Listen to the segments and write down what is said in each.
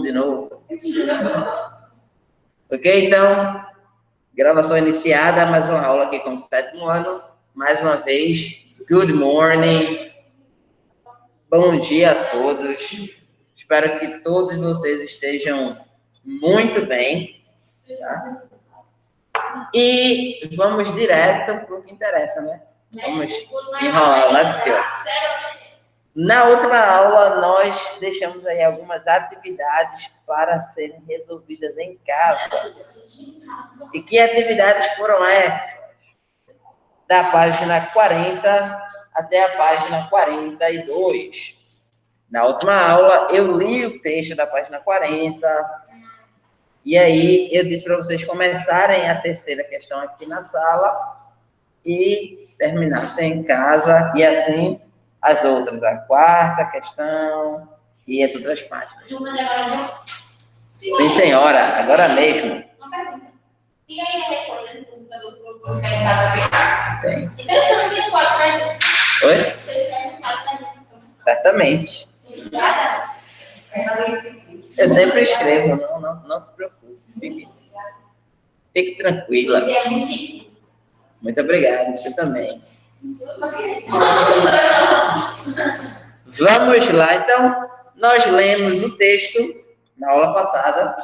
de novo. Ok, então, gravação iniciada, mais uma aula aqui com o sétimo ano. Mais uma vez, good morning. Bom dia a todos. Espero que todos vocês estejam muito bem. Tá? E vamos direto para o que interessa, né? Vamos enrolar, let's go. Na última aula, nós deixamos aí algumas atividades para serem resolvidas em casa. E que atividades foram essas? Da página 40 até a página 42. Na última aula, eu li o texto da página 40. E aí, eu disse para vocês começarem a terceira questão aqui na sala e terminassem em casa. E assim, as outras, a quarta questão e as outras páginas. Sim, senhora, agora mesmo. E aí, a resposta do computador que eu quero em casa? Tem. Então, você não tem foto, né? Oi? Certamente. Eu sempre escrevo, não se preocupe. Fique tranquila. Você é muito gentil. Muito obrigado, você também. Vamos lá, então. Nós lemos o texto na aula passada,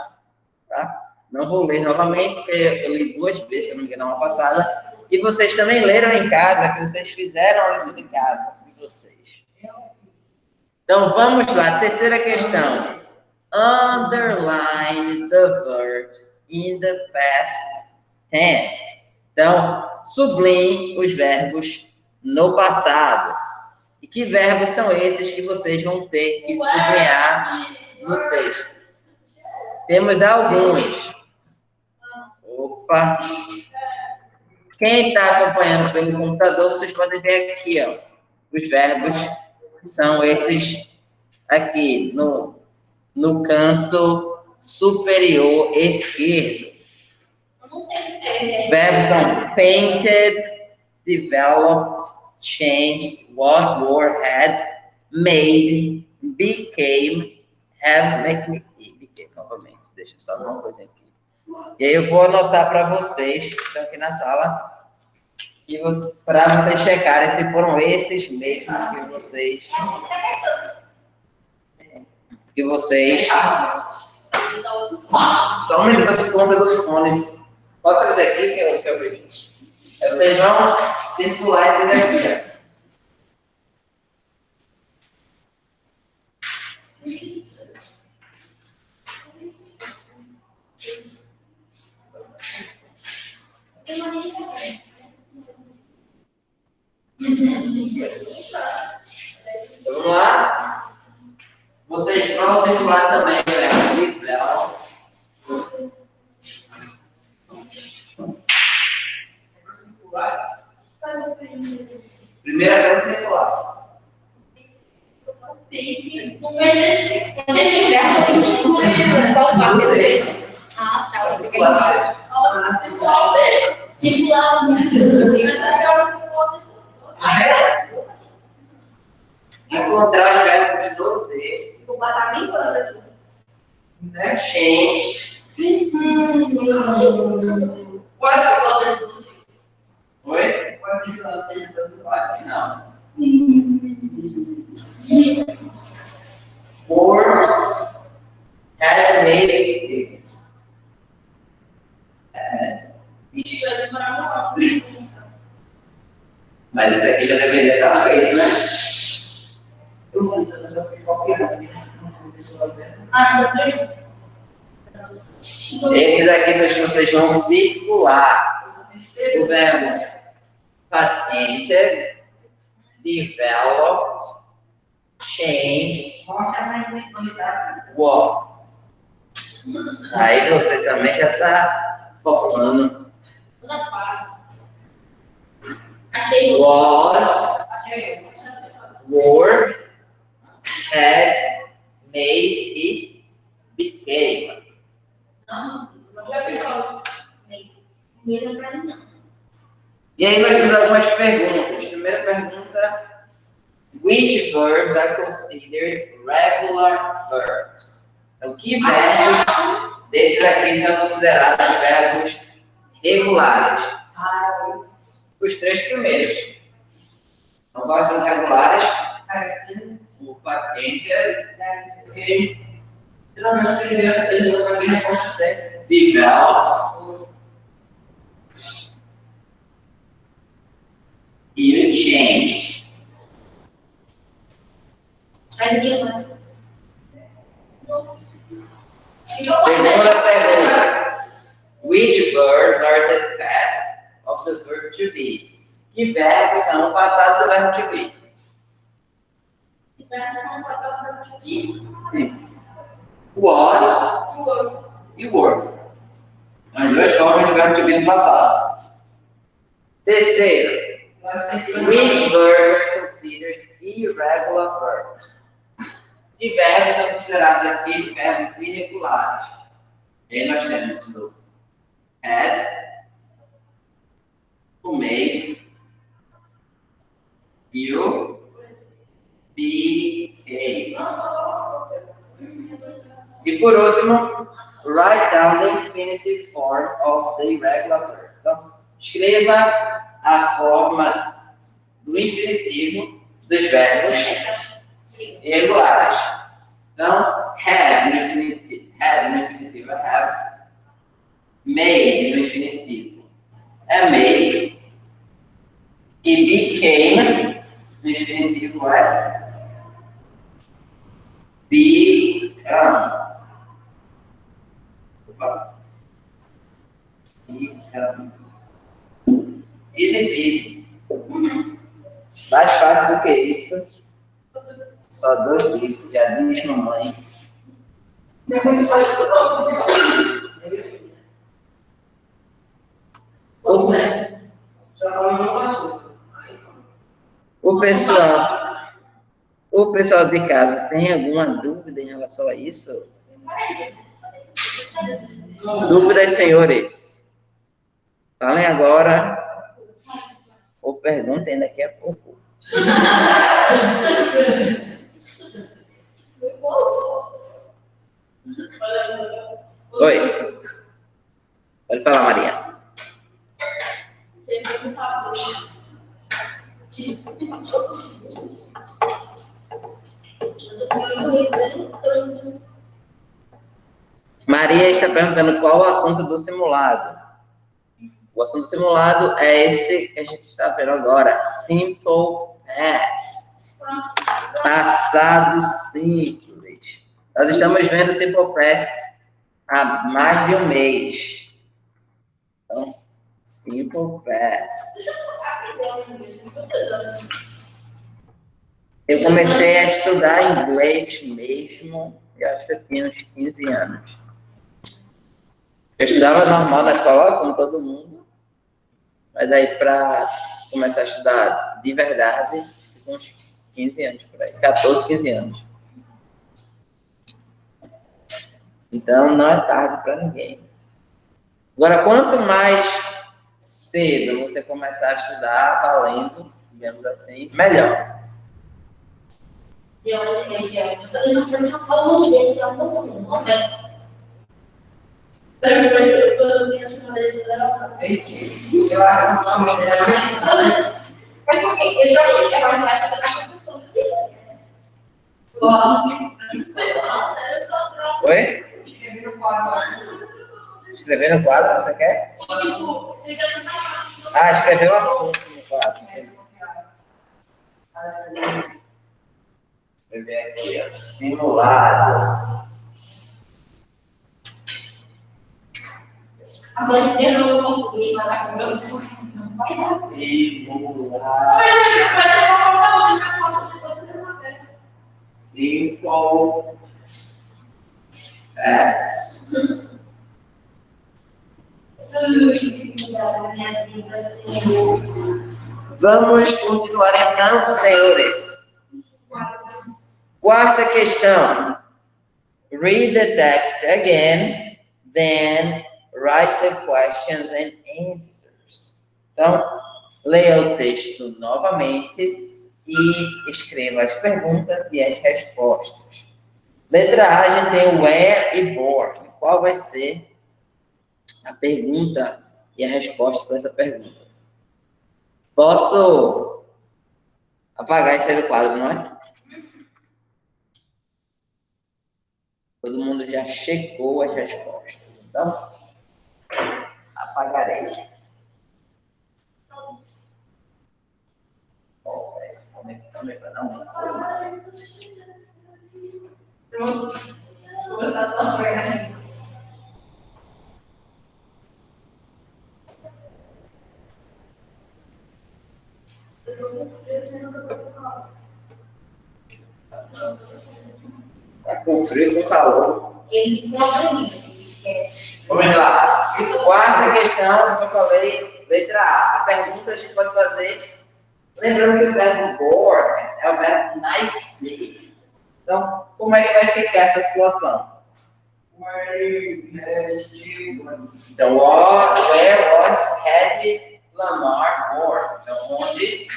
tá? Não vou ler novamente, porque eu li 2 vezes, se eu não me engano, na aula passada. E vocês também leram em casa, que vocês fizeram a lição de casa de vocês. Então, vamos lá. Terceira questão. Underline the verbs in the past tense. Então, sublinhe os verbos no passado. E que verbos são esses que vocês vão ter que sublinhar no texto? Temos alguns. Opa! Quem está acompanhando pelo computador, vocês podem ver aqui, ó. Os verbos são esses aqui, no canto superior esquerdo. Eu não sei o que é. Verbos são painted, developed, changed, was, were, had, made, became, have, make, e became novamente. Deixa eu só uma coisa aqui. E aí eu vou anotar para vocês que estão aqui na sala, para vocês checarem se foram esses mesmos que vocês. Só um minuto por conta do fone. Pode trazer aqui que eu vejo. Aí vocês vão circular e trazer aqui. Então, vamos lá. Vocês vão circular também, né? Primeira vez circular. No meio desse. Onde ele estiver, qual parte do texto? Ah, tá. Você quer circular o texto? Circular o texto. Encontrar os verbos do texto. Vou passar brincando aqui. Né? Change. Qual é o nome? Oi? Não. Or had made. Ixi, vai demorar um ano. Mas esse aqui já deveria estar feito, né? Eu vou copiar. Ah, não sei. Esses aqui são os que vocês vão circular. O verbo patented, developed, changed, was. Aí você também já está forçando. Achei. Was, were, had, made e became. Não vai ser só. Ninguém pra mim, não. E aí nós temos algumas perguntas. Primeira pergunta: which verbs are considered regular verbs? Então, que verbos desses aqui são considerados verbos regulares? Os 3 primeiros. Então, quais são regulares? O patente. Developed. E changed. Segunda pergunta. Which verbs are the past of the verb to be? Que verbos são o passado do verbo to be? Que verbos são o passado do verbo to be? Sim. Was e were. As 2 formas de verbo to be no passado. Terceiro. Which verbs are considered irregular verbs? Que verbos são considerados aqui verbos irregulares? E aí nós temos o had, o made e o became. E por último, write down the infinitive form of the irregular verb. Então, escreva a forma do infinitivo dos verbos irregulares. Então, have no infinitivo, é have. Made no infinitivo é made. E became no infinitivo é become. Become. Easy peasy. Mais fácil do que isso. Só 2 disso, já diz mamãe. O pessoal de casa tem alguma dúvida em relação a isso? Dúvidas, senhores? Falem agora ou perguntem daqui a pouco. Oi. Pode falar, Maria. Maria está perguntando qual o assunto do simulado. O assunto do simulado é esse que a gente está vendo agora. Simple Past. Passado simples. Nós estamos vendo Simple Past há mais de um mês. Então, Simple Past. Eu comecei a estudar inglês mesmo, eu acho que eu tinha uns 15 anos. Eu estudava normal na escola, como todo mundo, mas aí para começar a estudar de verdade, com uns 15 anos por aí, 14, 15 anos. Então não é tarde para ninguém. Agora, quanto mais cedo você começar a estudar valendo, digamos assim, melhor. Oi? Escrever no quadro, você quer? Ah, escrever o assunto no quadro. Escrever aqui, ó, simulado. Simple Past. Vamos continuar então, senhores. Quarta questão. Read the text again, then write the questions and answers. Então, leia o texto novamente e escreva as perguntas e as respostas. Letra A, a gente tem o where e born. Qual vai ser a pergunta e a resposta para essa pergunta? Posso apagar esse aí do quadro, não é? Todo mundo já checou as respostas. Então, apagarei. Esse momento também para não. Pronto. Vou botar só pra Tá com frio, com calor. ele conta mim, esquece. Vamos lá. Quarta questão, como eu falei, letra A. A pergunta a gente pode fazer, lembrando que o verbo born é o verbo nascer. Então, como é que vai ficar essa situação? Então, where was Hedy Lamarr born? Então, onde?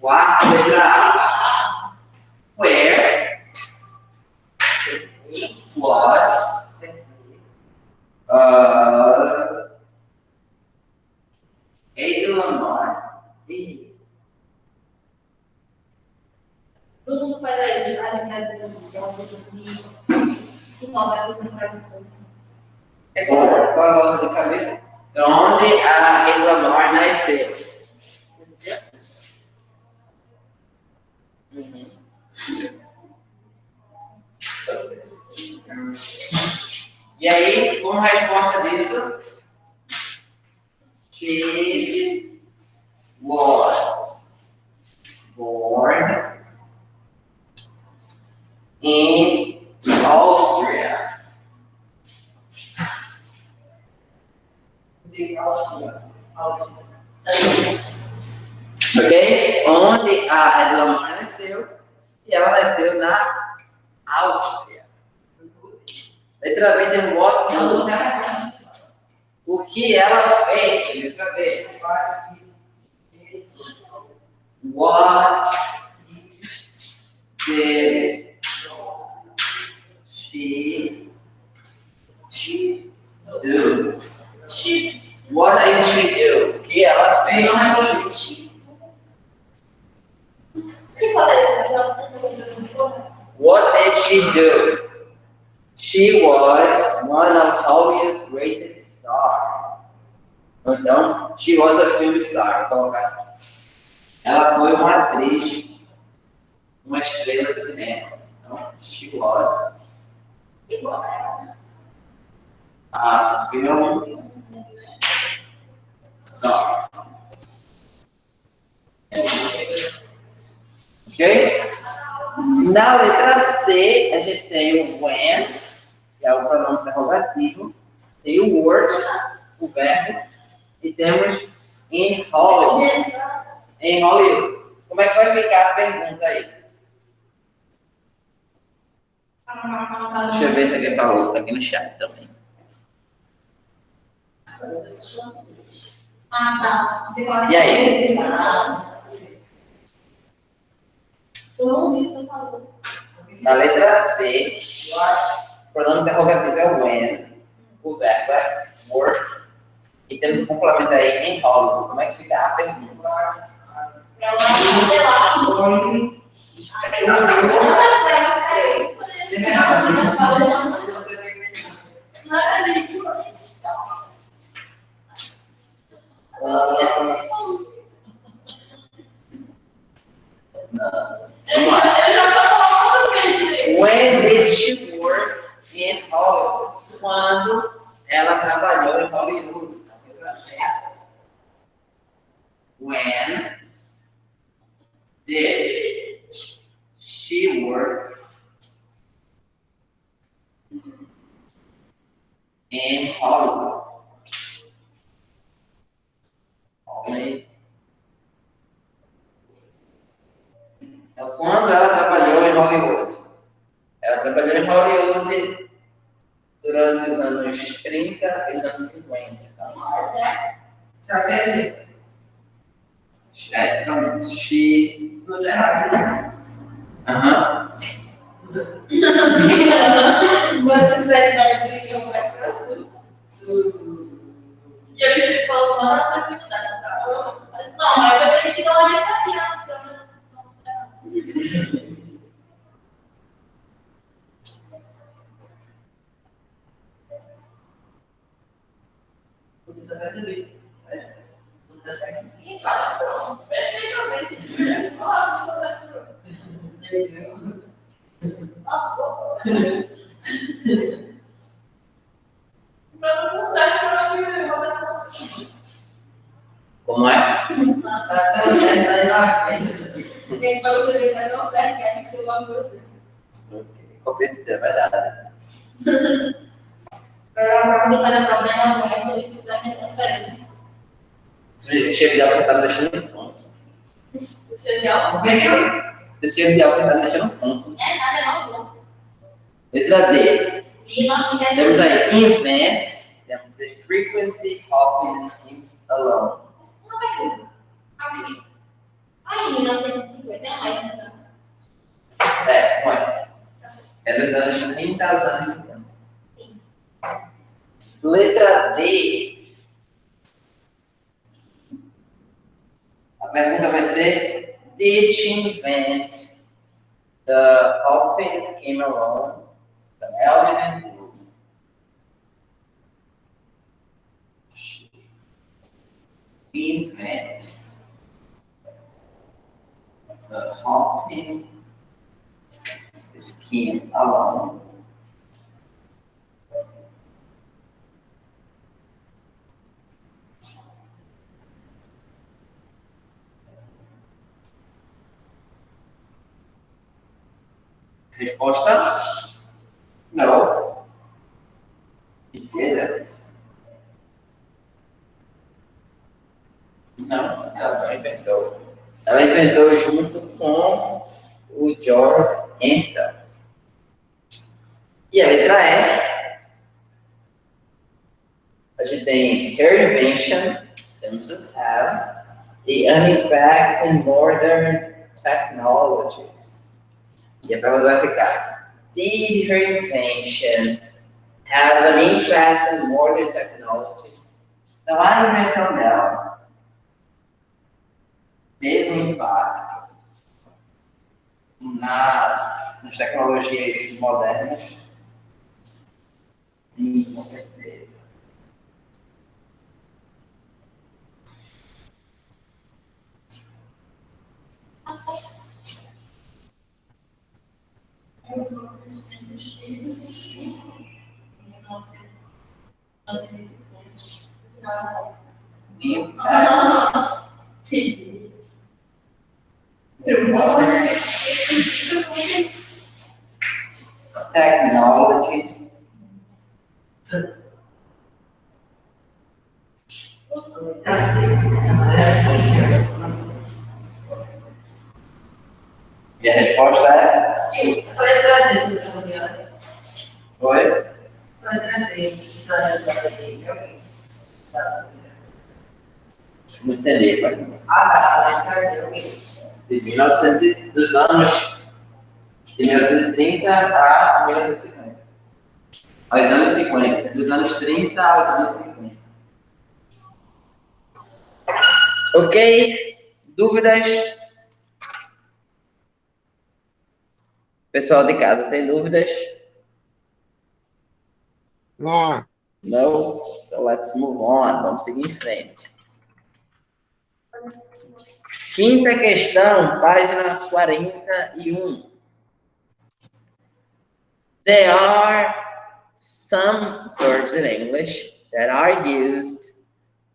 Quarta letra A. Where was Hedy Lamarr? Todo mundo faz a atividade de vai tudo no corpo. É bom, qual é a ordem de cabeça? Então, onde a Hedy Lamarr nasceu? E aí, como resposta disso, she was born in Austria. Ok? Onde a Hedy Lamarr nasceu, e ela nasceu na Áustria. Letra B tem what? O que ela fez? Letra B. What did she do? What did she do? O que ela fez? What did she do? She was one of Hollywood's greatest stars. Então, she was a film star, vou colocar assim. Ela foi uma atriz, uma estrela de cinema. Então, she was a film star. Ok? Na letra C, a gente tem o when, que é o pronome interrogativo, tem o word, o verbo, e temos in Hollywood. Em Hollywood. Como é que vai ficar a pergunta aí? Deixa eu ver se alguém falou, tá aqui no chat também. E aí? Na letra C, o pronome interrogativo é when, o verbo é work, e temos um complemento aí em Hollywood. Como é que fica a pergunta? When did she work in Hollywood? Quando ela trabalhou em Hollywood? When did she work in Hollywood? Então, quando ela trabalhou em Hollywood? Ela trabalhou em Hollywood durante os anos 30 e os anos 50. Então, she Aham. Você vai que eu vai para sul. E ele falou, mano, não, mas eu achei que não ajeitaria. Como é? Ele falou que ele vai dar certo, que a gente se lamou. Competitivo, é verdade. Para não fazer problema, não é que ele vai me transferir. Esse chefe de álcool está me deixando em ponto. Chefe de álcool? Esse chefe de álcool está me deixando em ponto. É, nada não. Letra D. E nós Temos aí invent. Temos the frequency hopping schemes alone. Uma pergunta. Aí, em 1950, é mais, então. É, mas é dos anos 30 aos anos 50. Letra D. A pergunta vai ser: Did she invent the hopping scheme alone? The element group. Invent the hopping scheme alone. Resposta: no. It didn't. Não, ela só inventou. Ela inventou junto com o George Anton. E a letra E, a gente tem her invention, temos o have, e an impact in modern technologies. E a pergunta vai ficar: Did her invention have an impact in modern technology? Então, a invenção dela teve um impacto nas tecnologias modernas? Sim, com certeza. Technologies. E a resposta é? Só letra Z, Oi? só letra Z. Só letra Z. Deixa eu entender, pai. Ah, tá. Letra Z, De 1900, dos anos de 1930 a 1950. Aos anos 50. Dos anos 30 aos anos 50. Ok? Dúvidas? Pessoal de casa, tem dúvidas? Não. No? So let's move on. Vamos seguir em frente. Quinta questão, página 41. There are some verbs in English that are used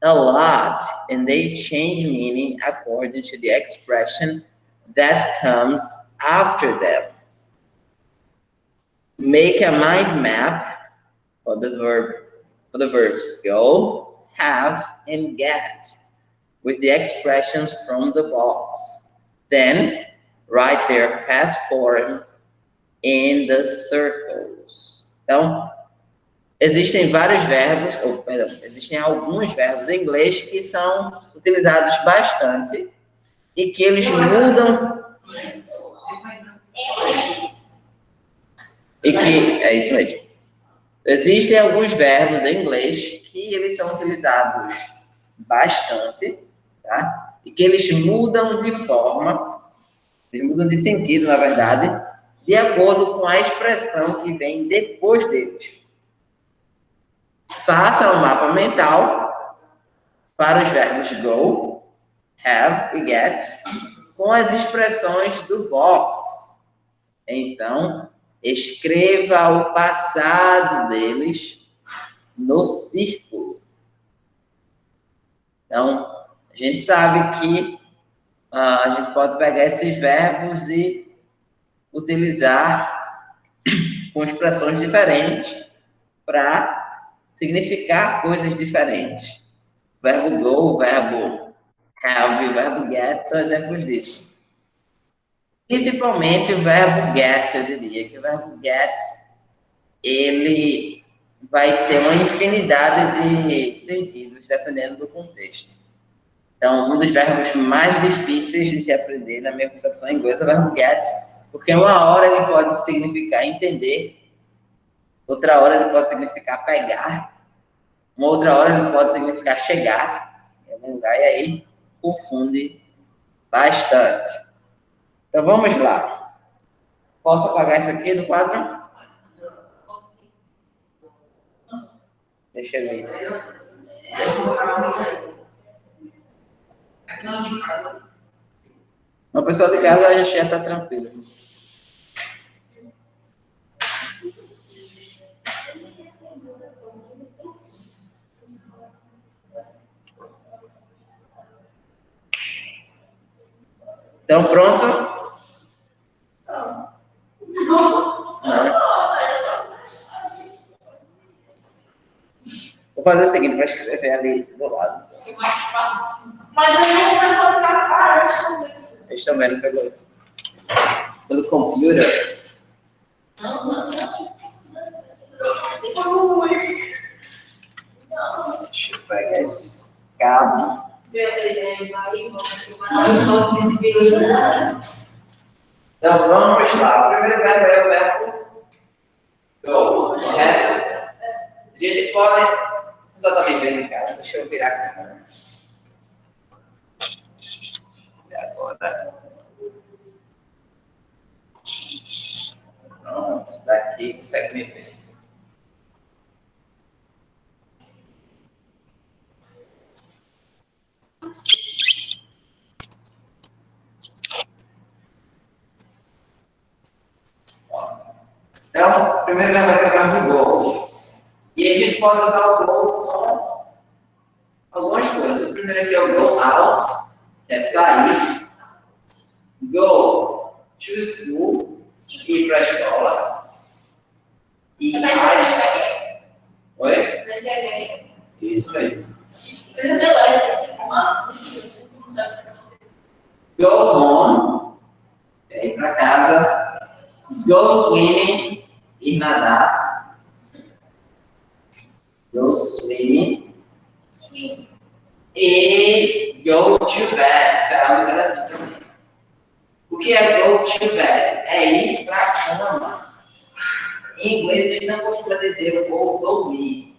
a lot and they change meaning according to the expression that comes after them. Make a mind map for the verbs go, have, and get with the expressions from the box. Then write their past form in the circles. Então, existem vários verbos, existem alguns verbos em inglês que são utilizados bastante e que eles mudam. E que é isso aí. Existem alguns verbos em inglês que eles são utilizados bastante, tá? E que eles mudam de forma, eles mudam de sentido, na verdade, de acordo com a expressão que vem depois deles. Faça um mapa mental para os verbos go, have e get, com as expressões do box. Então, escreva o passado deles no círculo. Então, a gente sabe que a gente pode pegar esses verbos e utilizar com expressões diferentes para significar coisas diferentes. O verbo go, o verbo have e o verbo get são exemplos disso. Principalmente o verbo get, eu diria que o verbo get, ele vai ter uma infinidade de sentidos, dependendo do contexto. Então, um dos verbos mais difíceis de se aprender, na minha concepção em inglês, é o verbo get, porque uma hora ele pode significar entender, outra hora ele pode significar pegar, uma outra hora ele pode significar chegar em algum lugar, e aí confunde bastante. Então, vamos lá. Posso apagar isso aqui no quadro? Deixa eu ver. O pessoal de casa já está tranquilo. Então, pronto? Não. Vou fazer o seguinte, vou escrever ali do lado. É mais fácil. Mas eu não vou começar a ficar. Eles estão vendo pelo computer. Deixa eu pegar esse cabo. Então, vamos lá. O primeiro verbo é o verbo go, correto? A gente pode... O pessoal está me vendo em casa. Deixa eu virar a câmera. E agora... Pronto, daqui consegue me ver. Então, o primeiro verbo é o verbo go. E a gente pode usar o go com algumas coisas. O primeiro aqui é o go out, que é sair. Go to school, ir para a escola. E oi? Isso aí. Go home, ir para casa. Go swimming, ir nadar. Go swimming. E go to bed. Isso é algo interessante também. O que é go to bed? É ir para a cama. Em inglês a gente não costuma dizer eu vou dormir.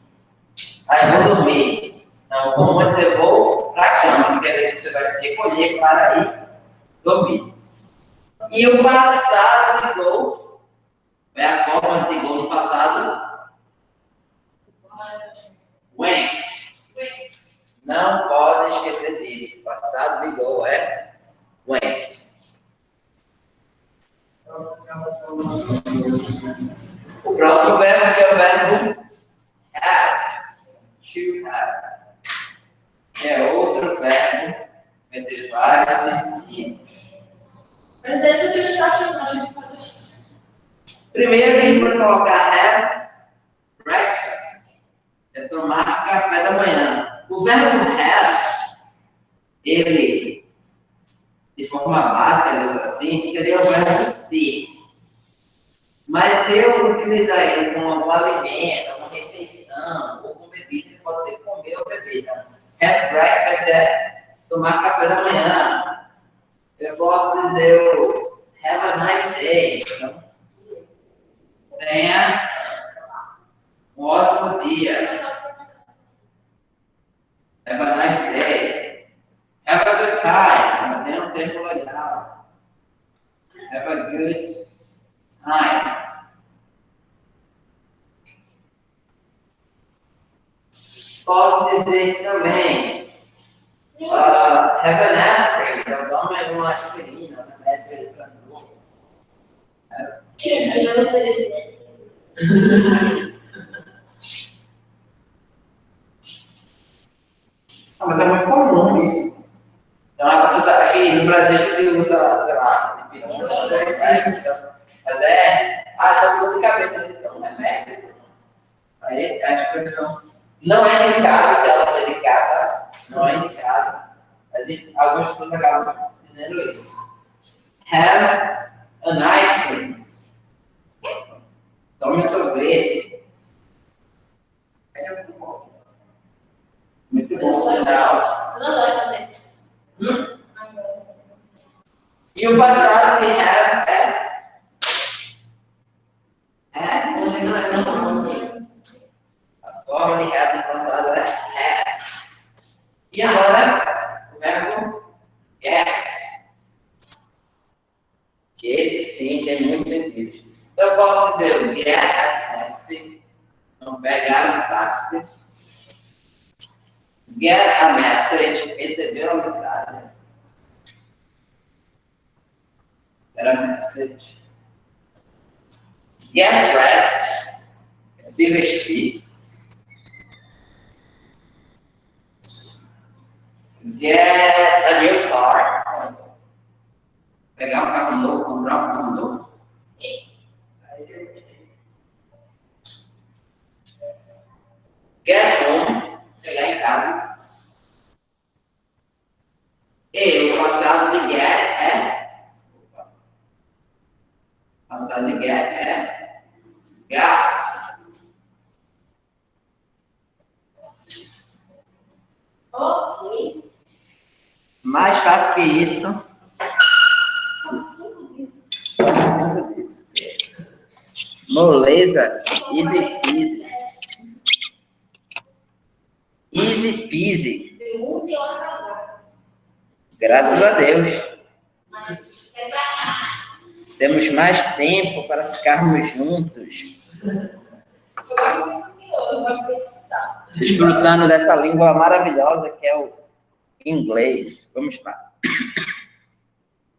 Eu vou dormir. Não, como dizer eu vou para a cama, porque quer dizer que você vai se recolher para ir dormir. E o passado de go, é a forma de go no passado? Went. Não pode esquecer disso. O passado de go é went. O próximo verbo é o verbo have. To have. Que é outro verbo que tem vários sentidos. Primeiro a gente vai colocar have breakfast. É tomar café da manhã. O verbo have, ele, de forma básica, assim, seria o verbo ter. Mas se eu utilizar ele com algum alimento, uma refeição, ou com bebida, ele pode ser comer ou beber. Então, have breakfast é tomar café da manhã. Eu posso dizer o Have a nice day. Então, tenha um ótimo dia. Have a nice day. Have a good time. Tenha um tempo legal. Have a good time. Posso dizer também, have an aspirin, então toma uma aspirina, um remédio para dor. Que vai oferecer. Mas é muito comum isso. Então, a pessoa está aqui no Brasil, a gente usa, sei lá, dipirona, mas tá com dor de cabeça, então não é médico. Aí a expressão não é indicado, se ela é delicada, não é indicado. Mas algumas pessoas acabam dizendo isso. Have an ice cream. Tome sorvete. Muito bom sinal. Eu não gosto também. E o passado que have a forma de have no passado é had. E agora, o verbo get. Que esse sim tem muito sentido. Então, eu posso dizer o get a taxi, então pegar um táxi. Get a message, receber uma mensagem. Get a message. Get dressed, se vestir. Get a new car. Pegar um carro novo, comprar um carro novo. Get home, chegar em casa. E o passado de get é. O passado de get é. Got. Ok. Mais fácil que isso. Só 5 disso. Moleza. Easy peasy. Easy peasy. Tem 11 horas agora. Graças a Deus. Mas é pra cá. Temos mais tempo para ficarmos juntos. Eu gosto muito do senhor, eu gosto de estudar. Desfrutando dessa língua maravilhosa que é o inglês. Vamos lá.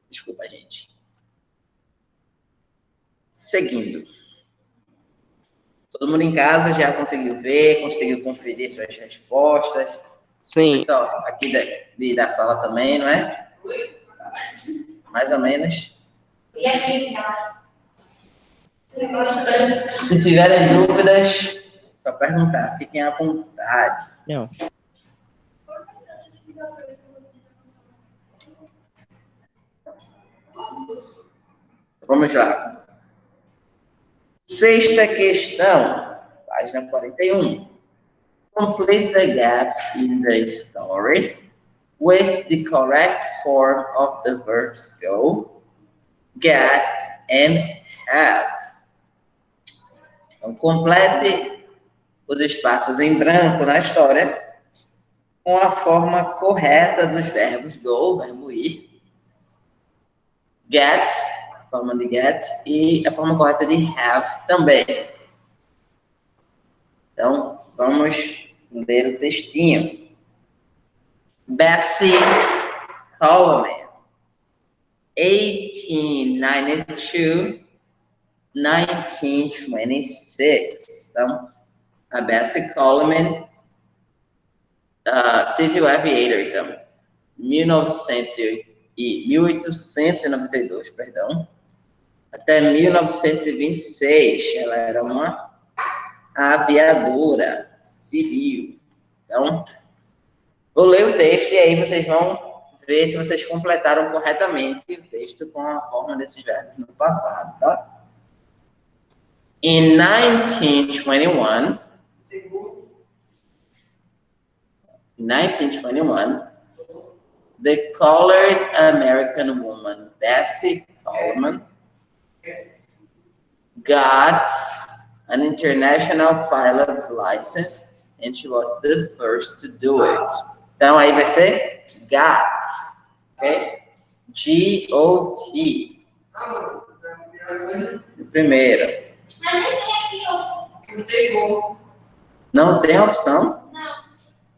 Desculpa, gente. Seguindo. Todo mundo em casa já conseguiu ver, conseguiu conferir suas respostas. Sim. Pessoal, aqui da sala também, não é? Mais ou menos. E aqui, cara? Se tiverem dúvidas, só perguntar. Fiquem à vontade. Não. Vamos lá. Sexta questão, página 41. Complete the gaps in the story with the correct form of the verbs go, get, and have. Então, complete os espaços em branco na história com a forma correta dos verbos go, verbo ir, get, a forma de get, e a forma correta de have também. Então, vamos ler o textinho. Bessie Coleman, 1892, 1926. Então, a Bessie Coleman, civil aviator, então, 1892, perdão, até 1926, ela era uma aviadora civil. Então, vou ler o texto e aí vocês vão ver se vocês completaram corretamente o texto com a forma desses verbos no passado, tá? In 1921, the colored American woman Bessie Coleman got an international pilot's license and she was the first to do it. Então aí vai ser got, ok? G-O-T. Primeiro. Mas nem tem aqui opção. Não tem opção? Não.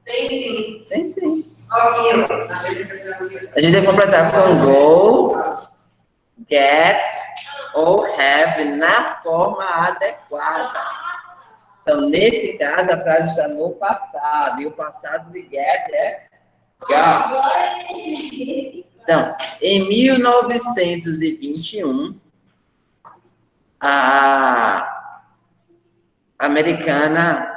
Tem sim. Tem sim. Aqui, ó. A gente vai completar com go, get ou have na forma adequada. Então, nesse caso, a frase está no passado. E o passado de get é got. Então, em 1921, a americana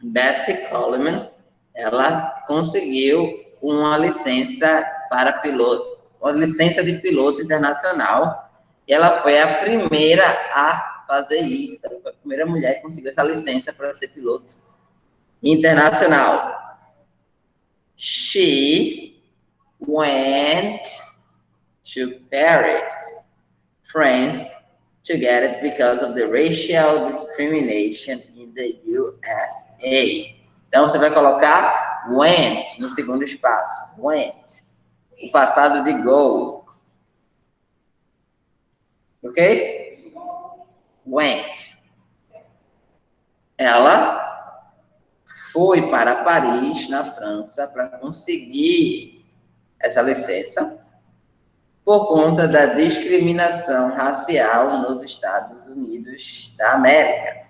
Bessie Coleman, ela conseguiu uma licença para piloto, uma licença de piloto internacional. E ela foi a primeira a fazer isso. Ela foi a primeira mulher que conseguiu essa licença para ser piloto internacional. She went to Paris, France, to get it because of the racial discrimination in the USA. Então, você vai colocar went no segundo espaço. Went. O passado de go. Ok? Went. Ela foi para Paris, na França, para conseguir essa licença por conta da discriminação racial nos Estados Unidos da América.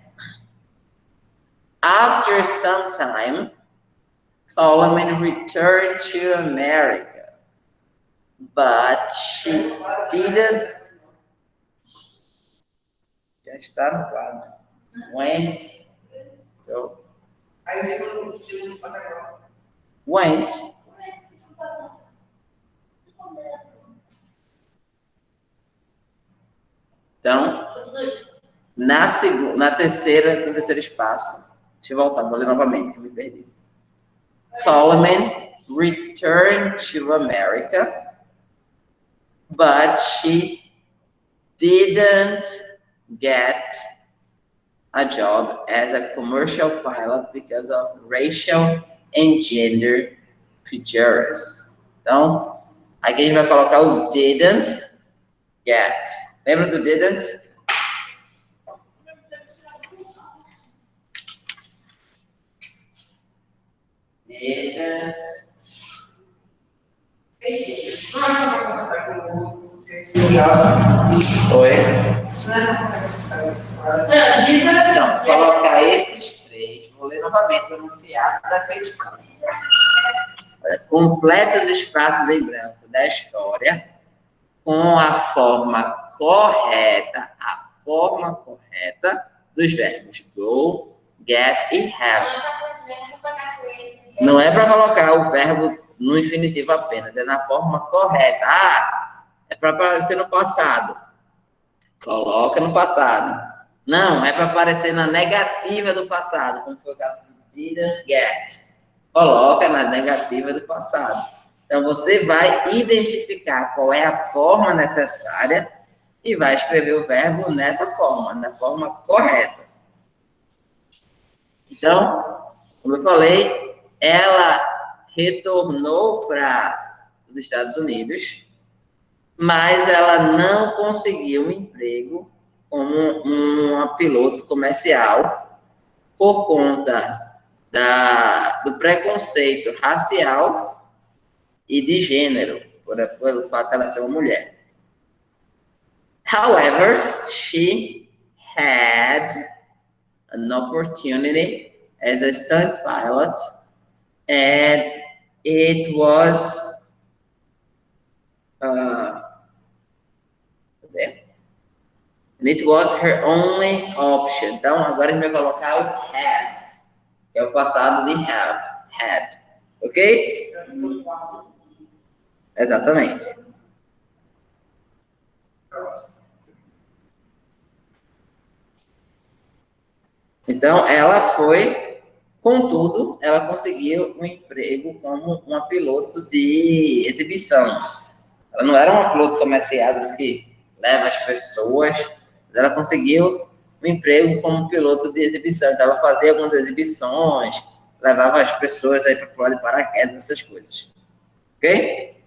After some time, Coleman returned to America, but she didn't. Já está no quadro. Went. So, went. Então, no terceiro espaço, deixa eu voltar, vou ler novamente, que eu me perdi. Coleman returned to America, but she didn't get a job as a commercial pilot because of racial and gender prejudice. Então, aqui a gente vai colocar o didn't get. Lembra do didn't? Didn't. Oi? Então, colocar esses três, vou ler novamente o enunciado da questão. Completa os espaços em branco da história com a forma correta dos verbos go, get e have. Não é para colocar o verbo no infinitivo apenas, é na forma correta. Ah, é para aparecer no passado. Coloca no passado. Não, é para aparecer na negativa do passado, como foi o caso do didn't get. Coloca na negativa do passado. Então, você vai identificar qual é a forma necessária e vai escrever o verbo nessa forma, na forma correta. Então, como eu falei, ela retornou para os Estados Unidos, mas ela não conseguiu um emprego como uma piloto comercial por conta do preconceito racial e de gênero, pelo fato de ela ser uma mulher. However, she had an opportunity as a stunt pilot, and it was her only option. Então, agora a gente vai colocar o had, que é o passado de have, had. Ok? Exatamente. Então, ela foi, contudo, ela conseguiu um emprego como uma piloto de exibição. Ela não era uma piloto comercial que leva as pessoas, mas ela conseguiu um emprego como piloto de exibição. Então, ela fazia algumas exibições, levava as pessoas aí para pular de paraquedas, essas coisas. Ok?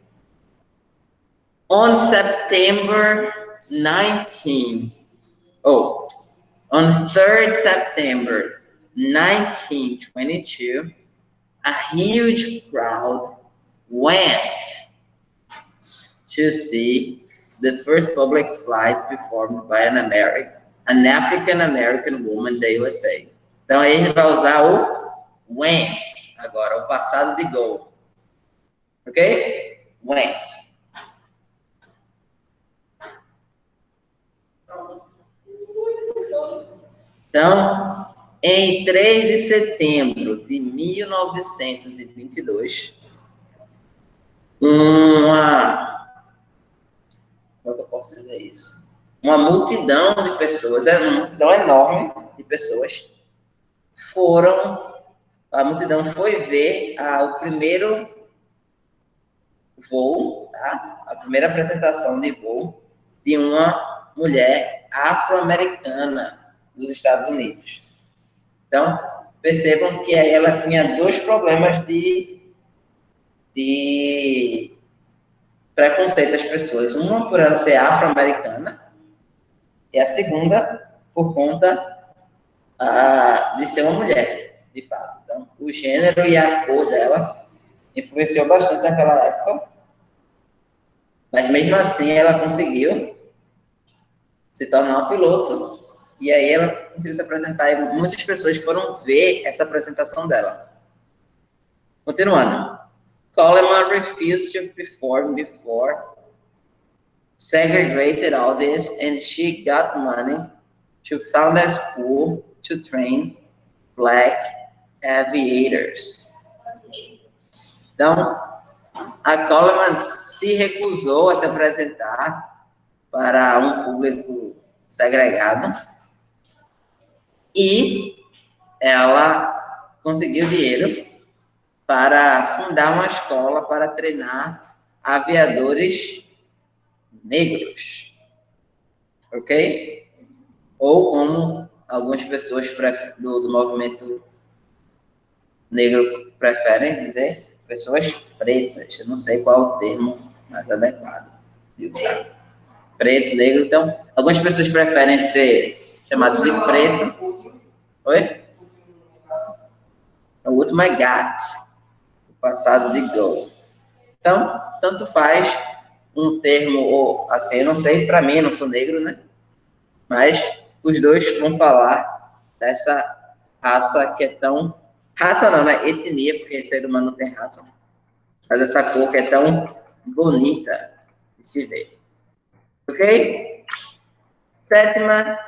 On September 19, on 3rd September 1922, a huge crowd went to see the first public flight performed by an African American woman in the USA. Então aí a gente vai usar o went agora, o passado de go. Ok? Went. Então, em 3 de setembro de 1922, como é que eu posso dizer isso? Uma multidão de pessoas, uma multidão enorme de pessoas, a multidão foi ver o primeiro voo, tá? A primeira apresentação de voo de uma mulher afro-americana dos Estados Unidos. Então, percebam que aí ela tinha dois problemas de preconceito das pessoas. Uma por ela ser afro-americana e a segunda por conta de ser uma mulher, de fato. Então, o gênero e a cor dela influenciou bastante naquela época, mas mesmo assim ela conseguiu se tornar uma piloto e aí ela conseguiu se apresentar e muitas pessoas foram ver essa apresentação dela. Continuando. Coleman refused to perform before segregated audience and she got money to found a school to train black aviators. Então, a Coleman se recusou a se apresentar para um público segregado e ela conseguiu dinheiro para fundar uma escola para treinar aviadores negros, ok? Ou como algumas pessoas do movimento negro preferem dizer, pessoas pretas. Eu não sei qual é o termo mais adequado de usar. Preto, negro. Então, algumas pessoas preferem ser chamadas de preto. Oi? O último é got, o passado de go. Então, tanto faz um termo, ou assim, eu não sei, para mim, eu não sou negro, né? Mas os dois vão falar dessa raça que é tão... Raça não, né? Etnia, porque ser humano não tem raça. Mas essa cor que é tão bonita de se ver. Ok? Sétima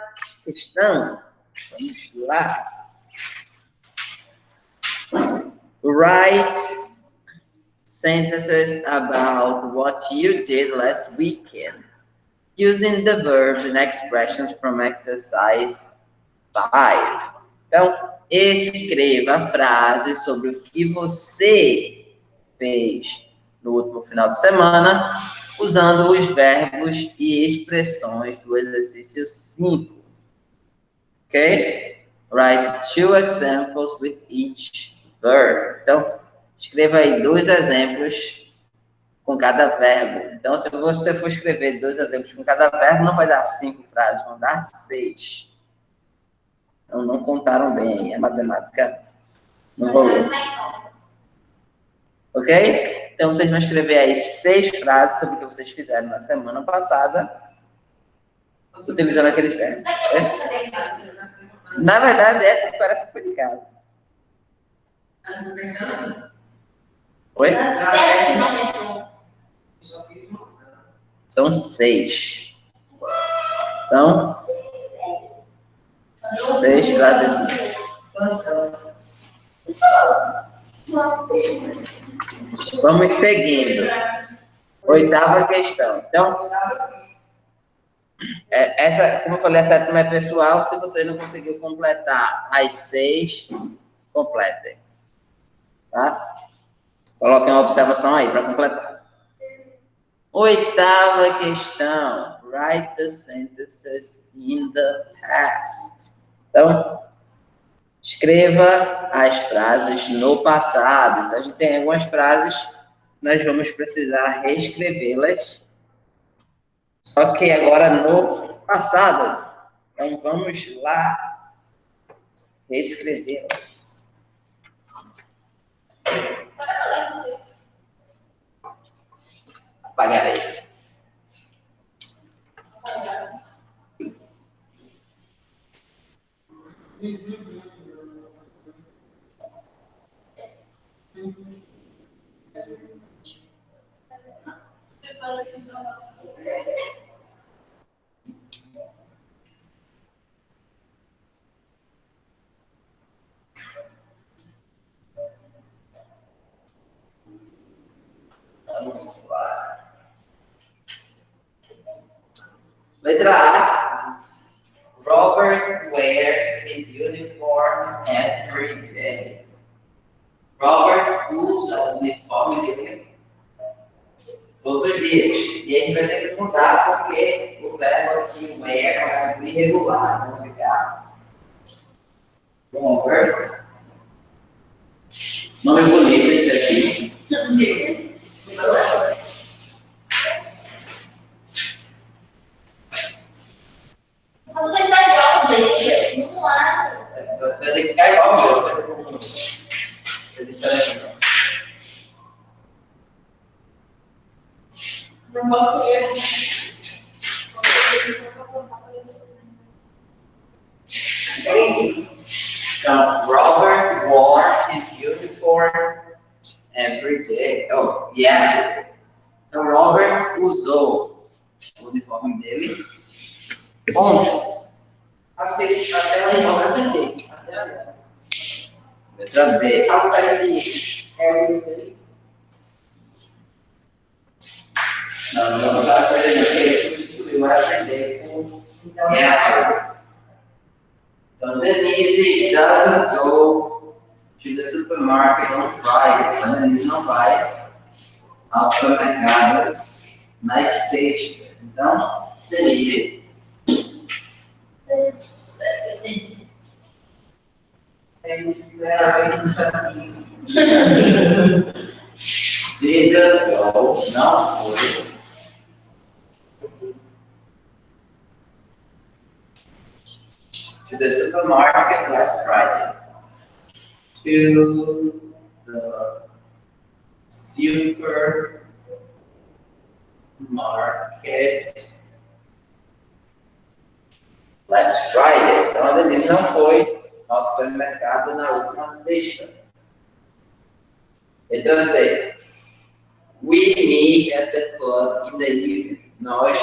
questão. Vamos lá. Write sentences about what you did last weekend using the verbs and expressions from exercise 5. Então, escreva frases sobre o que você fez no último final de semana, usando os verbos e expressões do exercício 5. Ok? Write 2 examples with each verb. Então, escreva aí 2 exemplos com cada verbo. Então, se você for escrever 2 exemplos com cada verbo, não vai dar 5 frases, vão dar 6. Então, não contaram bem aí, a matemática não rolou. Ok? Então, vocês vão escrever aí 6 frases sobre o que vocês fizeram na semana passada, utilizando aqueles verbos. Na verdade, essa tarefa foi de casa. Oi? São 6. São 6 frases. Vamos seguindo. 8ª questão. Então, essa, como eu falei, a 7ª é pessoal. Se você não conseguiu completar as 6, completem. Tá? Coloquem uma observação aí para completar. 8ª questão. Write the sentences in the past. Então, escreva as frases no passado. Então, a gente tem algumas frases, nós vamos precisar reescrevê-las, só que agora no passado. Então, vamos lá reescrevê-las. Apagarei. Vamos lá. Letra A. Robert wears his uniform every day. Robert usa o uniforme dele todos os dias. E a gente vai ter que mudar porque o verbo aqui, wear, é um verbo irregular. Vamos pegar Robert. Nome bonito esse aqui. Só não vai estar igual ao dele. Não há. Vai ter que ficar igual ao meu. É diferente. Não posso ver. Então, Robert wore his uniform every day. Oh, yeah. Então, Robert usou o uniforme dele ontem. Até onde eu acertei. Até onde? Letra B. Algo parecido. Não estava perdendo, porque ele substituiu aprender com yeah. Então, Denise doesn't go to the supermarket on Friday. Então, Denise não vai ao supermercado nas sextas. Então, Denise. Didn't go, não foi. To the supermarket last Friday. To the supermarket last Friday. Então, a Denise não foi ao supermercado na última sexta. Letra C. We meet at the club in the evening. Nós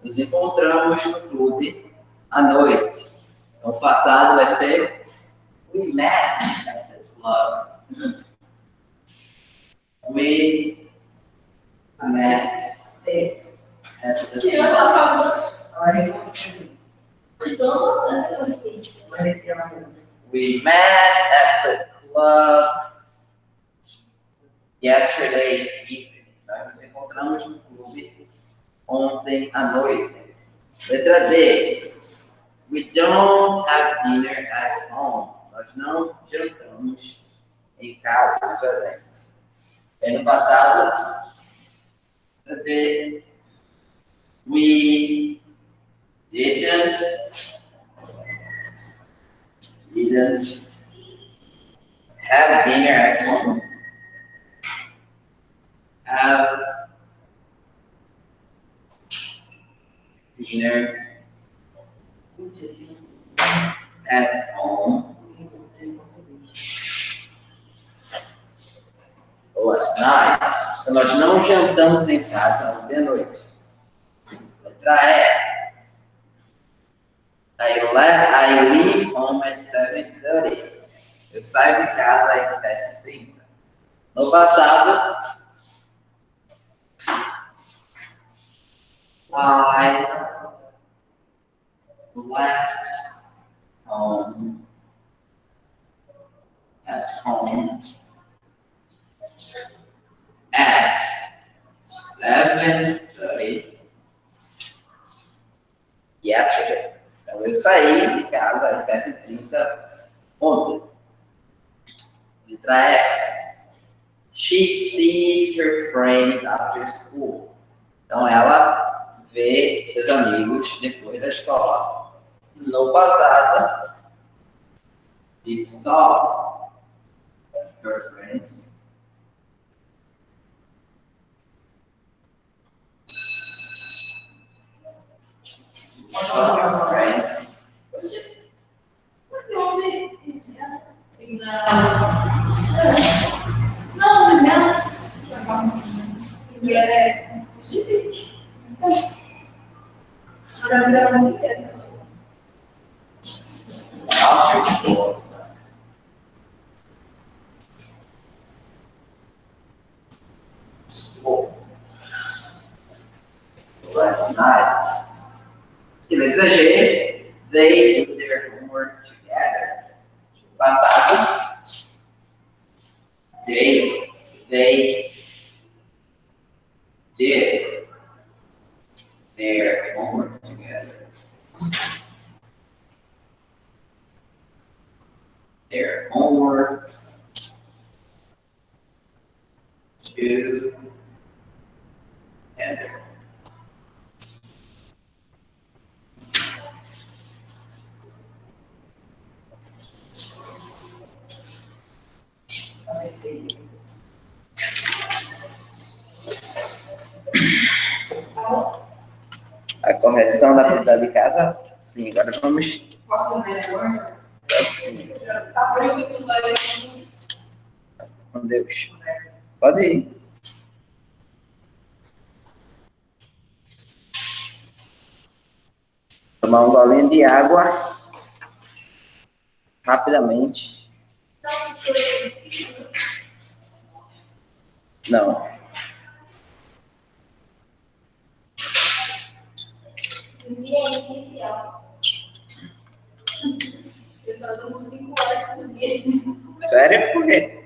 nos encontramos no clube à noite. Então, o passado vai ser we met at the club. We met at the club. We met at the club yesterday evening. Nós nos encontramos no clube ontem à noite. Letra D. We don't have dinner at home. Nós não jantamos em casa, no presente. E no passado, letra D. We didn't have dinner at home. Have dinner at home last night. Então, nós não jantamos em casa ontem à noite. Letra E. I leave home at 7:30. Eu saio de casa às 7:30. No passado, I left home at 7:30. pergunta ontem. Letra F. She sees her friends after school. Então, ela vê seus amigos depois da escola. No passado, she saw her friends after school. Last night. E letra G, they did their homework together. Passado. They did their homework together. Their homework together. A correção da atividade de casa? Sim, agora vamos. Posso ler agora? Sim. Com Deus. Pode ir. Tomar um golinho de água. Rapidamente. Não. É essencial. Eu só durmo 5 horas por dia. Sério? Por quê?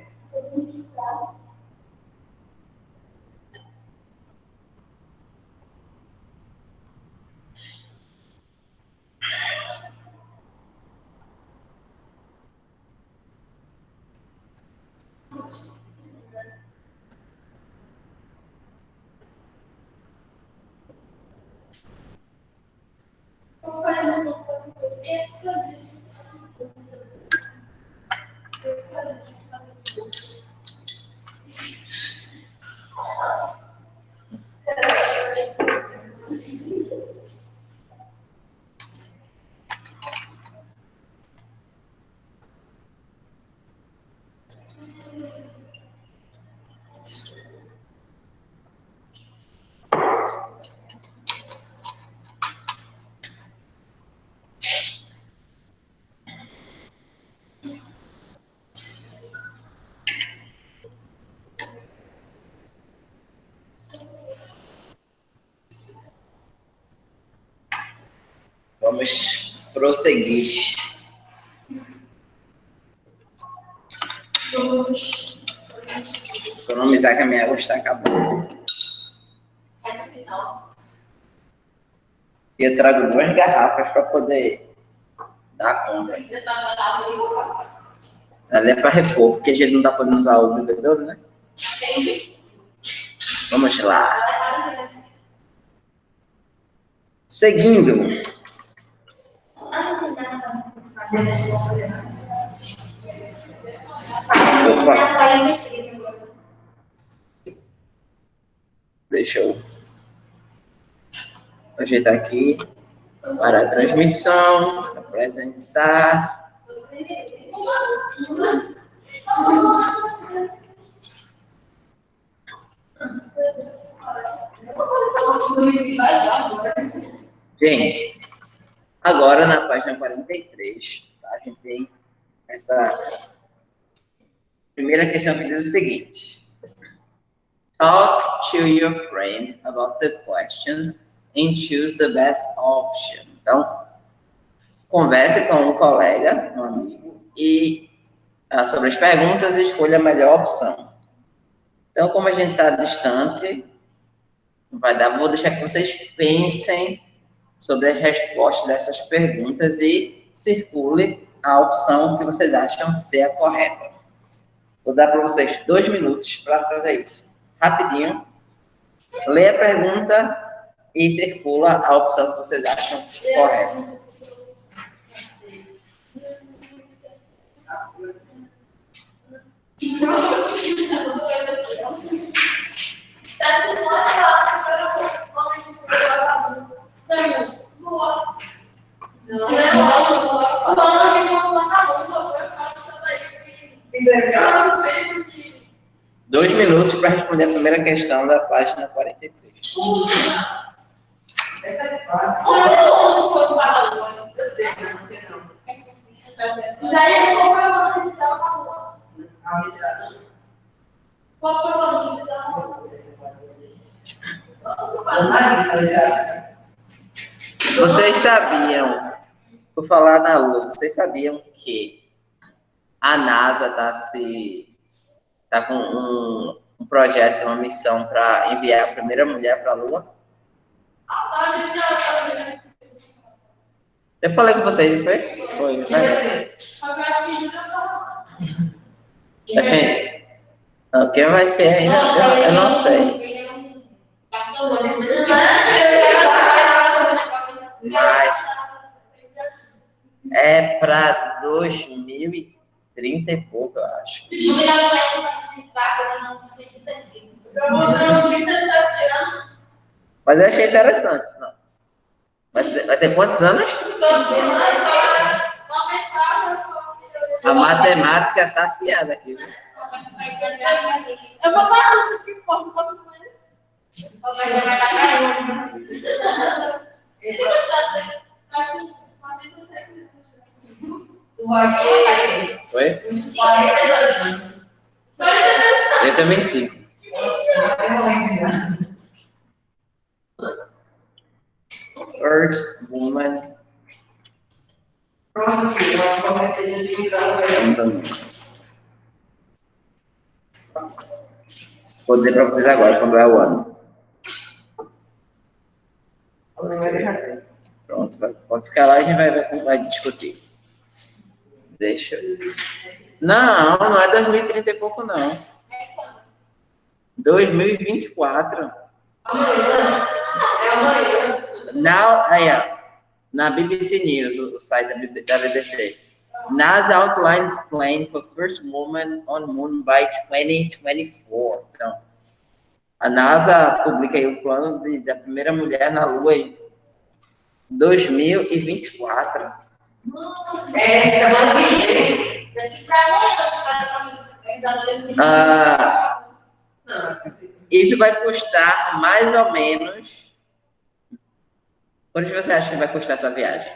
Vamos prosseguir. Vamos economizar que a minha água está acabando. É no final. E eu trago 2 garrafas para poder dar conta. Ali é para repor, porque a gente não está podendo usar o bebedouro, né? Vamos lá. Seguindo. Opa. Deixa eu ajeitar aqui para a transmissão, apresentar. Gente, agora na página 43, tá? A gente tem essa primeira questão que diz o seguinte: talk to your friend about the questions and choose the best option. Então, converse com um colega, um amigo, e sobre as perguntas, escolha a melhor opção. Então, como a gente está distante, vou deixar que vocês pensem sobre as respostas dessas perguntas e circule a opção que vocês acham ser a correta. Vou dar para vocês 2 minutos para fazer isso. Rapidinho. Lê a pergunta e circula a opção que vocês acham correta. Dois minutos para responder a primeira questão da página 43. Essa é fácil. Eu sei, mas não tem não. Mas aí eles compram uma televisão na rua. A retirada. Posso falar uma televisão na rua? Vocês sabiam, vou falar na Lua, vocês sabiam que a NASA está com um projeto, uma missão para enviar a primeira mulher para a Lua? Eu falei com vocês, não foi? Foi, vai. Não, quem vai ser ainda? Eu não sei. Mas é para 2030 e pouco, eu acho. Mas eu achei interessante. Não. Vai ter quantos anos? A matemática está afiada aqui, viu? Eu vou dar antes que posso comer. Foi? Eu também 5. First woman. Vou dizer para vocês agora quando é o ano. Pronto, pode ficar lá e a gente vai discutir. Deixa eu... Não é 2030 e pouco, não. 2024. Na BBC News, o site da BBC. NASA outlines plan for first woman on moon by 2024. Então, a NASA publica aí o plano da primeira mulher na Lua em 2024. Isso vai custar mais ou menos. Quanto você acha que vai custar essa viagem?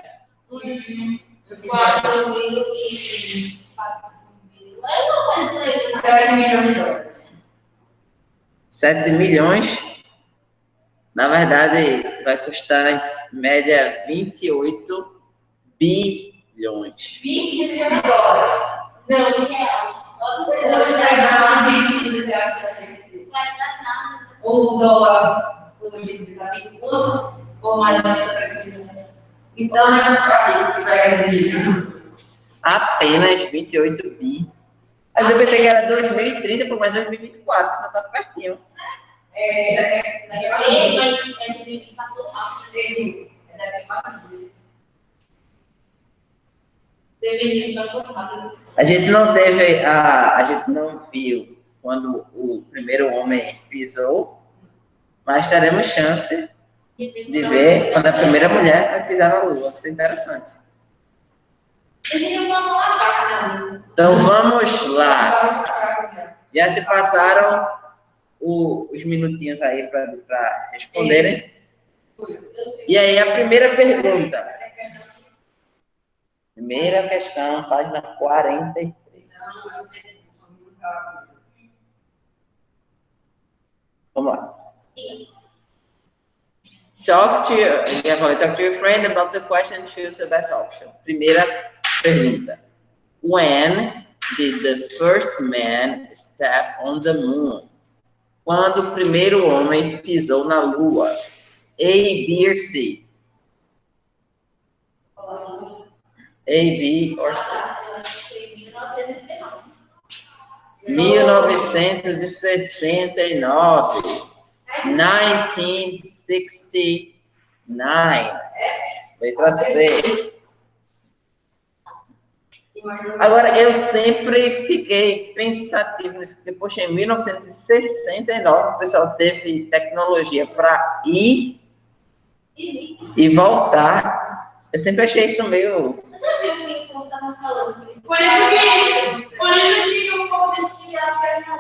7 milhões. Na verdade, vai custar em média 28 bilhões. 20 milhões de dólares. Não, de reais. O dólar hoje está 5 pontos, ou mais ou menos. Então, é para isso que vai ganhar. Apenas 28 bi. Mas eu pensei que era 2030, por mais 2024, ainda tá pertinho. Passou rápido. A gente não viu quando o primeiro homem pisou, mas teremos chance de ver quando a primeira mulher vai pisar na Lua. Isso é interessante. Então vamos lá. Já se passaram os minutinhos aí para responderem. E aí a primeira pergunta. Primeira questão, página 43. Vamos lá. Talk to your friend about the question and choose the best option. Primeira pergunta. When did the first man step on the moon? Quando o primeiro homem pisou na Lua? A, B ou C? A. B or C? Eu acho que foi 1969. 1969. 1969. Letra C. Agora, eu sempre fiquei pensativo nisso, porque, poxa, em 1969 o pessoal teve tecnologia para ir e voltar. Eu sempre achei isso meio... Você viu o que eu estava falando? Por isso que o povo disse que a América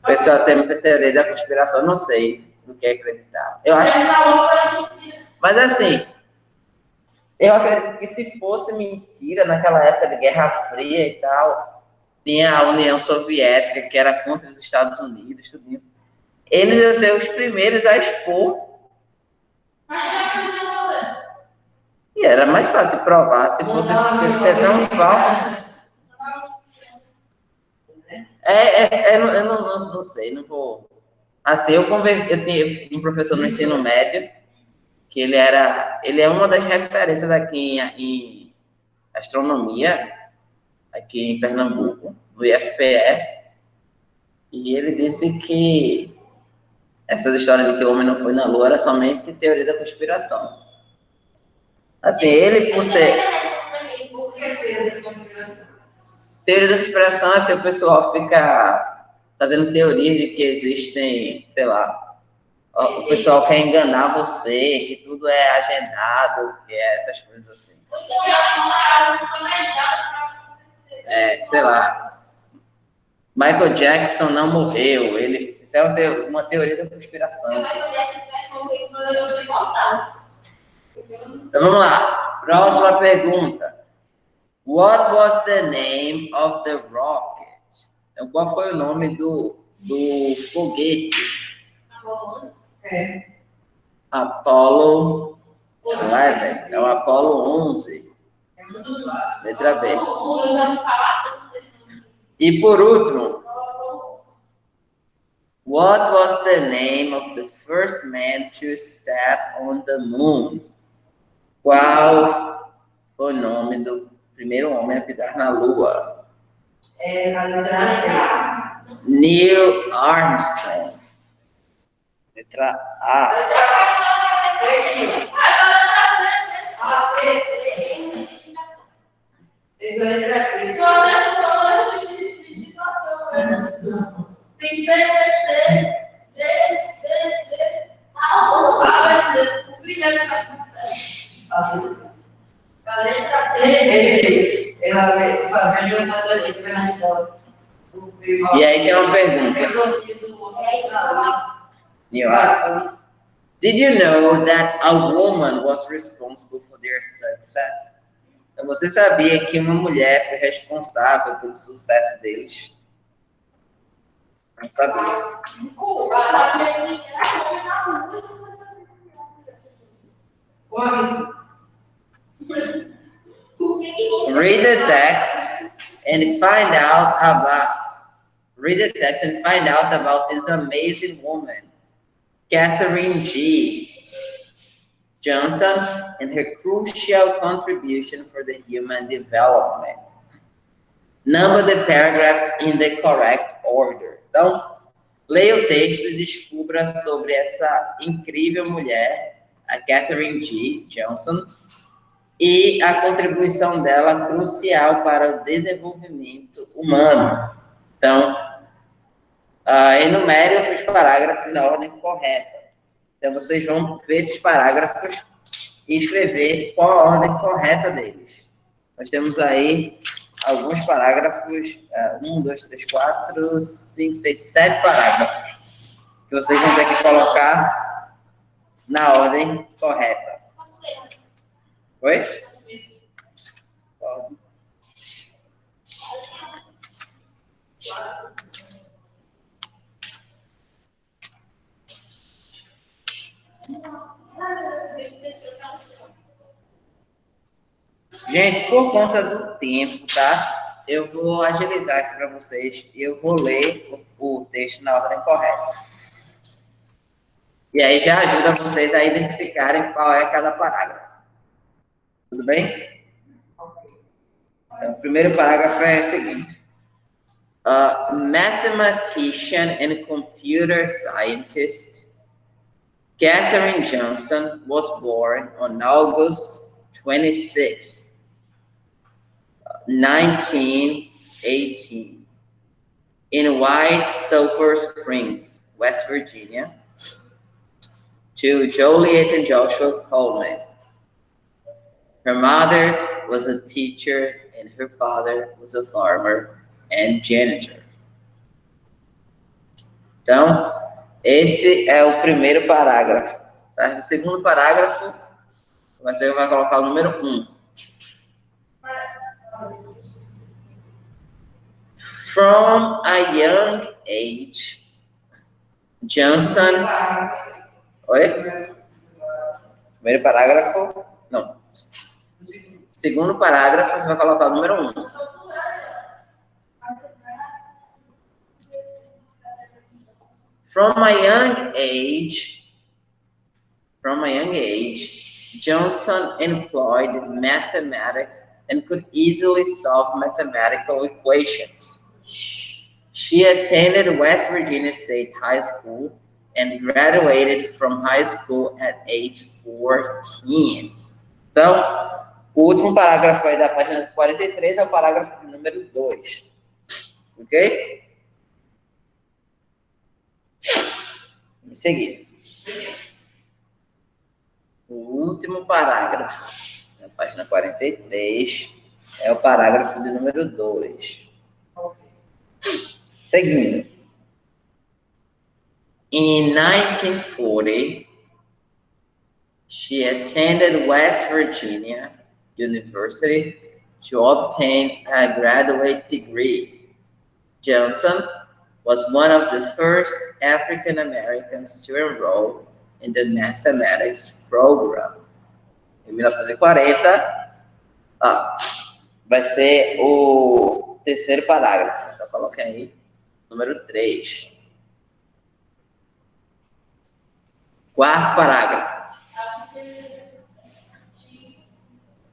O pessoal tem muita teoria da conspiração, eu não sei no que acreditar. Eu acho. Mas assim, eu acredito que se fosse mentira, naquela época de Guerra Fria e tal, tinha a União Soviética, que era contra os Estados Unidos, tudo. Eles iam ser os primeiros a expor. E era mais fácil provar, se fosse ser tão falso. Eu não sei, não vou. Assim, eu tinha um professor no ensino médio, que ele é uma das referências aqui em astronomia, aqui em Pernambuco, no IFPE, e ele disse que essas histórias de que o homem não foi na Lua era somente teoria da conspiração. Assim, ele por ser... Teoria da conspiração, assim, o pessoal fica fazendo teorias de que existem, sei lá, o pessoal quer enganar você, que tudo é agendado, que é essas coisas assim. Sei lá. Michael Jackson não morreu, isso é uma teoria da conspiração. Se o Michael Jackson tivesse morrido, eu sou imortal. Então vamos lá. Próxima pergunta. What was the name of the rocket? Então, qual foi o nome do foguete? Apollo 11. É o Apollo 11. Letra B. E por último, what was the name of the first man to step on the moon? Qual foi o nome do primeiro homem a pisar na Lua? Neil Armstrong. Letra A. Tem C, B, C, D, C, A, B, C. O primeiro que vai ser. A letra B. E aí tem uma pergunta. Did you know that a woman was responsible for their success? Então, você sabia que uma mulher foi responsável pelo sucesso deles? Não sabia. Como assim? Read the text and find out about this amazing woman, Katherine G. Johnson, and her crucial contribution for the human development. Number the paragraphs in the correct order. Então, leia o texto e descubra sobre essa incrível mulher, a Katherine G. Johnson, e a contribuição dela crucial para o desenvolvimento humano. Então, enumere os parágrafos na ordem correta. Então, vocês vão ver esses parágrafos e escrever qual a ordem correta deles. Nós temos aí alguns parágrafos, 1, 2, 3, 4, 5, 6, 7 parágrafos, que vocês vão ter que colocar na ordem correta. Oi? Pode. Gente, por conta do tempo, tá? Eu vou agilizar aqui para vocês e eu vou ler o texto na ordem correta. E aí já ajuda vocês a identificarem qual é cada parágrafo. Tudo bem? Então, o primeiro parágrafo é o seguinte. A mathematician and computer scientist Katherine Johnson was born on August 26, 1918, in White Sulphur Springs, West Virginia, to Joliet and Joshua Coleman. Her mother was a teacher and her father was a farmer and janitor. Então, esse é o primeiro parágrafo. Tá? No segundo parágrafo, você vai colocar o número 1. From a young age, Johnson... Oi? Primeiro parágrafo? Não. Segundo parágrafo, você vai colocar o número 1. From a young age, Johnson employed mathematics and could easily solve mathematical equations. She attended West Virginia State High School and graduated from high school at age 14. Então, o último parágrafo aí da página 43 é o parágrafo de número 2. Ok? Vamos seguir. O último parágrafo, na página 43, é o parágrafo de número 2. Seguindo. In 1940, she attended West Virginia University to obtain a graduate degree. Johnson was one of the first African Americans to enroll in the mathematics program. Em 1940, vai ser o terceiro parágrafo. Então, coloquem aí, número 3. Quarto parágrafo.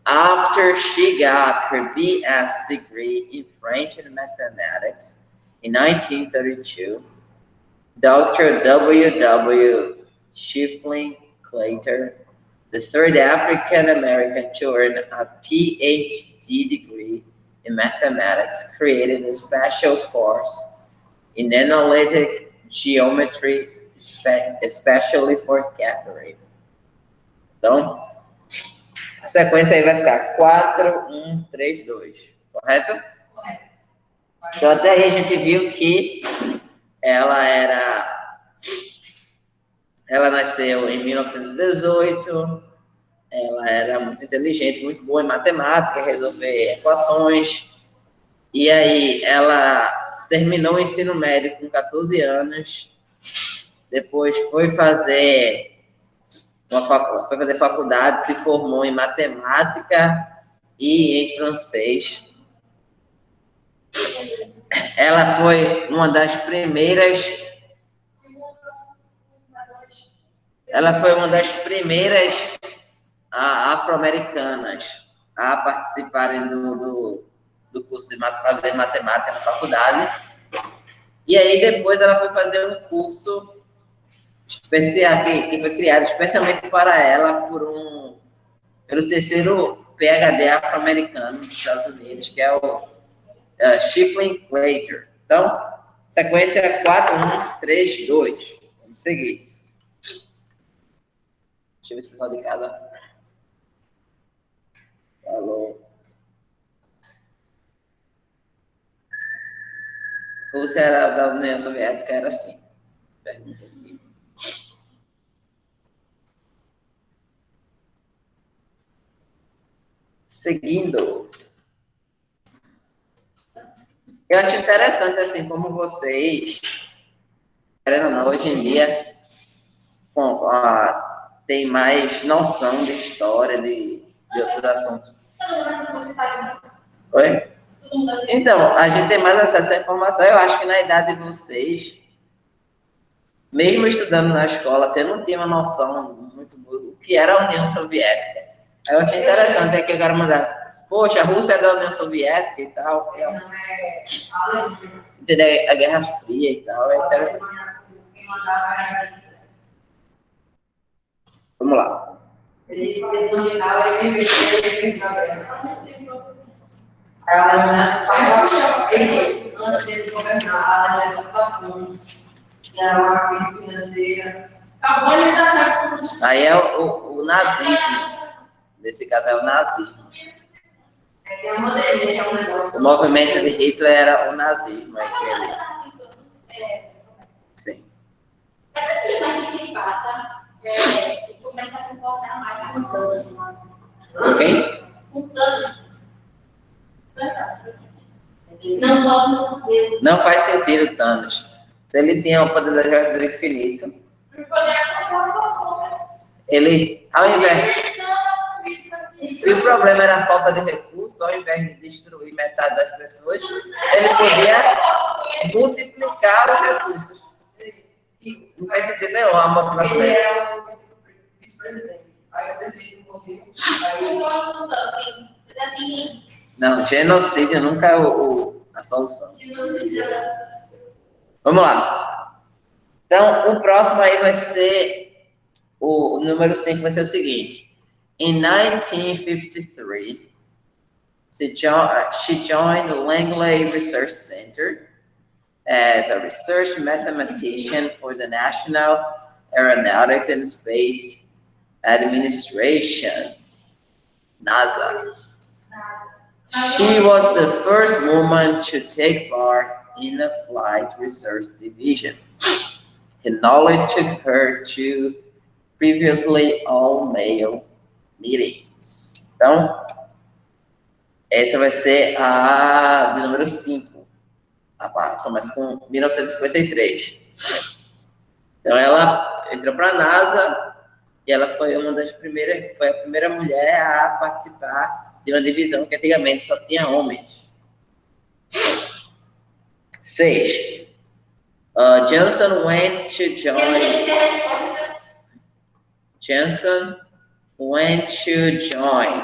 After she got her BS degree in French and mathematics in 1932, Dr. W.W. Schiffling Claytor, the third African-American to earn a PhD degree in mathematics, created a special course in analytic geometry, especially for Catherine. Então, a sequência aí vai ficar 4, 1, 3, 2. Correto? Correto. Então, até aí a gente viu que ela nasceu em 1918, ela era muito inteligente, muito boa em matemática, resolver equações, e aí ela terminou o ensino médio com 14 anos, depois foi fazer faculdade, se formou em matemática e em francês. Ela foi uma das primeiras afro-americanas a participarem do curso de fazer matemática na faculdade. E aí depois ela foi fazer um curso especial que foi criado especialmente para ela pelo terceiro PhD afro-americano dos Estados Unidos, que é o Schiffling Claytor. Então, sequência 4, 1, 3, 2. Vamos seguir. Deixa eu ver se o pessoal de casa falou. Rússia era da União Soviética, era assim. Pergunta aqui. Seguindo. Eu acho interessante, assim, como vocês, querendo ou não, hoje em dia, tem mais noção de história, de outros assuntos. Oi? Então, a gente tem mais acesso à informação. Eu acho que na idade de vocês, mesmo estudando na escola, você não tinha uma noção muito boa do que era a União Soviética. Eu achei interessante, aqui eu quero mandar. Poxa, a Rússia é da União Soviética e tal. Não é Alemanha. Entendeu? A Guerra Fria e tal. É interessante. Quem mandava era Hitler. Vamos lá. Ele imaginava, ele perdeu a guerra. Aí a Alemanha, ele, antes dele governar, a Alemanha passou fome. E era uma crise financeira. Acabou de dar. Aí é o nazismo. Nesse caso é o nazismo. Tem uma bandeirinha que é um negócio. O movimento de Hitler era o nazismo. É que ele... Sim. Cada dia mais que se passa, começa a concordar mais com todos. Ok? Com todos. Não vamos. Não faz sentido, Thanos. Se ele tinha o poder da joia do infinito, ele, ao invés... Se o problema era a falta de recursos, ao invés de destruir metade das pessoas, ele podia multiplicar os recursos. Não faz sentido nenhum a motivação Ele dele. era o vice-presidente. Aí o presidente morreu. Assim, Não, genocídio nunca é a solução. Vamos lá. Então, o próximo aí vai ser, o número 5 vai ser o seguinte. In 1953, she joined the Langley Research Center as a research mathematician for the National Aeronautics and Space Administration, NASA. She was the first woman to take part in a flight research division. Her knowledge took her to previously all-male meetings. Então, essa vai ser a de número 5. Começa com 1953. Então, ela entrou para a NASA e ela foi uma das primeiras, foi a primeira mulher a participar de uma divisão que antigamente só tinha homens. 6. Johnson went to join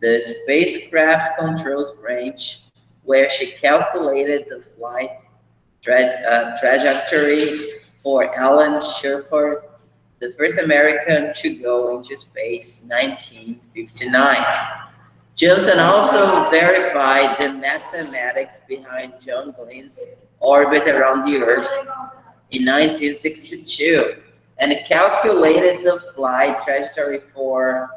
the spacecraft controls branch, where she calculated the flight trajectory for Alan Shepard, the first American to go into space, 1959. Johnson also verified the mathematics behind John Glenn's orbit around the Earth in 1962 and calculated the flight trajectory for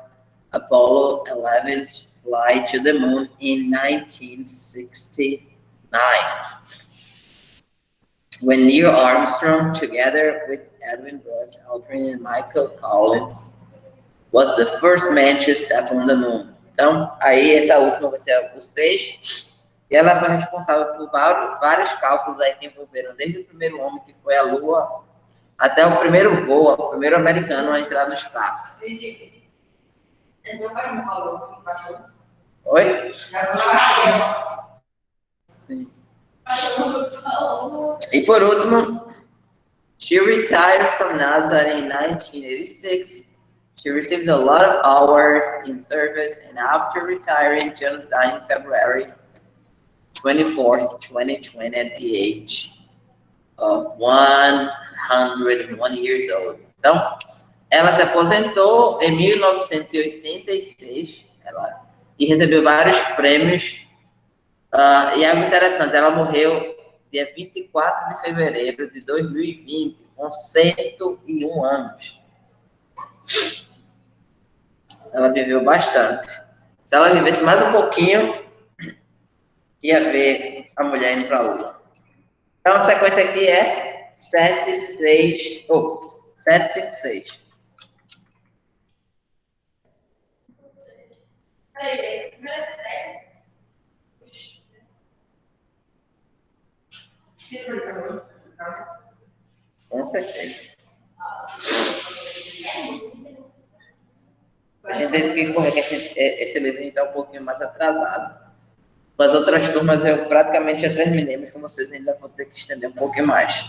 Apollo 11's flight to the moon in 1969. When Neil Armstrong, together with Edwin Buzz Aldrin and Michael Collins, was the first man to step on the moon. Então, aí essa última vai ser o 6, e ela foi responsável por vários cálculos aí que envolveram desde o primeiro homem que foi à Lua até o primeiro voo, o primeiro americano a entrar no espaço. Meu pai não falou com o cachorro. Oi? Já foi cachorro. Sim. E por último, she retired from NASA in 1986. She received a lot of awards in service, and after retiring, Jones died in February 24th, 2020, at the age of 101 years old. Então, ela se aposentou em 1986 e recebeu vários prêmios. E algo interessante, ela morreu dia 24 de fevereiro de 2020, com 101 anos. Ela viveu bastante. Se ela vivesse mais um pouquinho, ia ver a mulher indo para a Lua. Então, a sequência aqui é 756. Com certeza. A gente teve que correr, que esse livro está um pouquinho mais atrasado. Com as outras turmas eu praticamente já terminei, mas com vocês ainda vou ter que estender um pouquinho mais.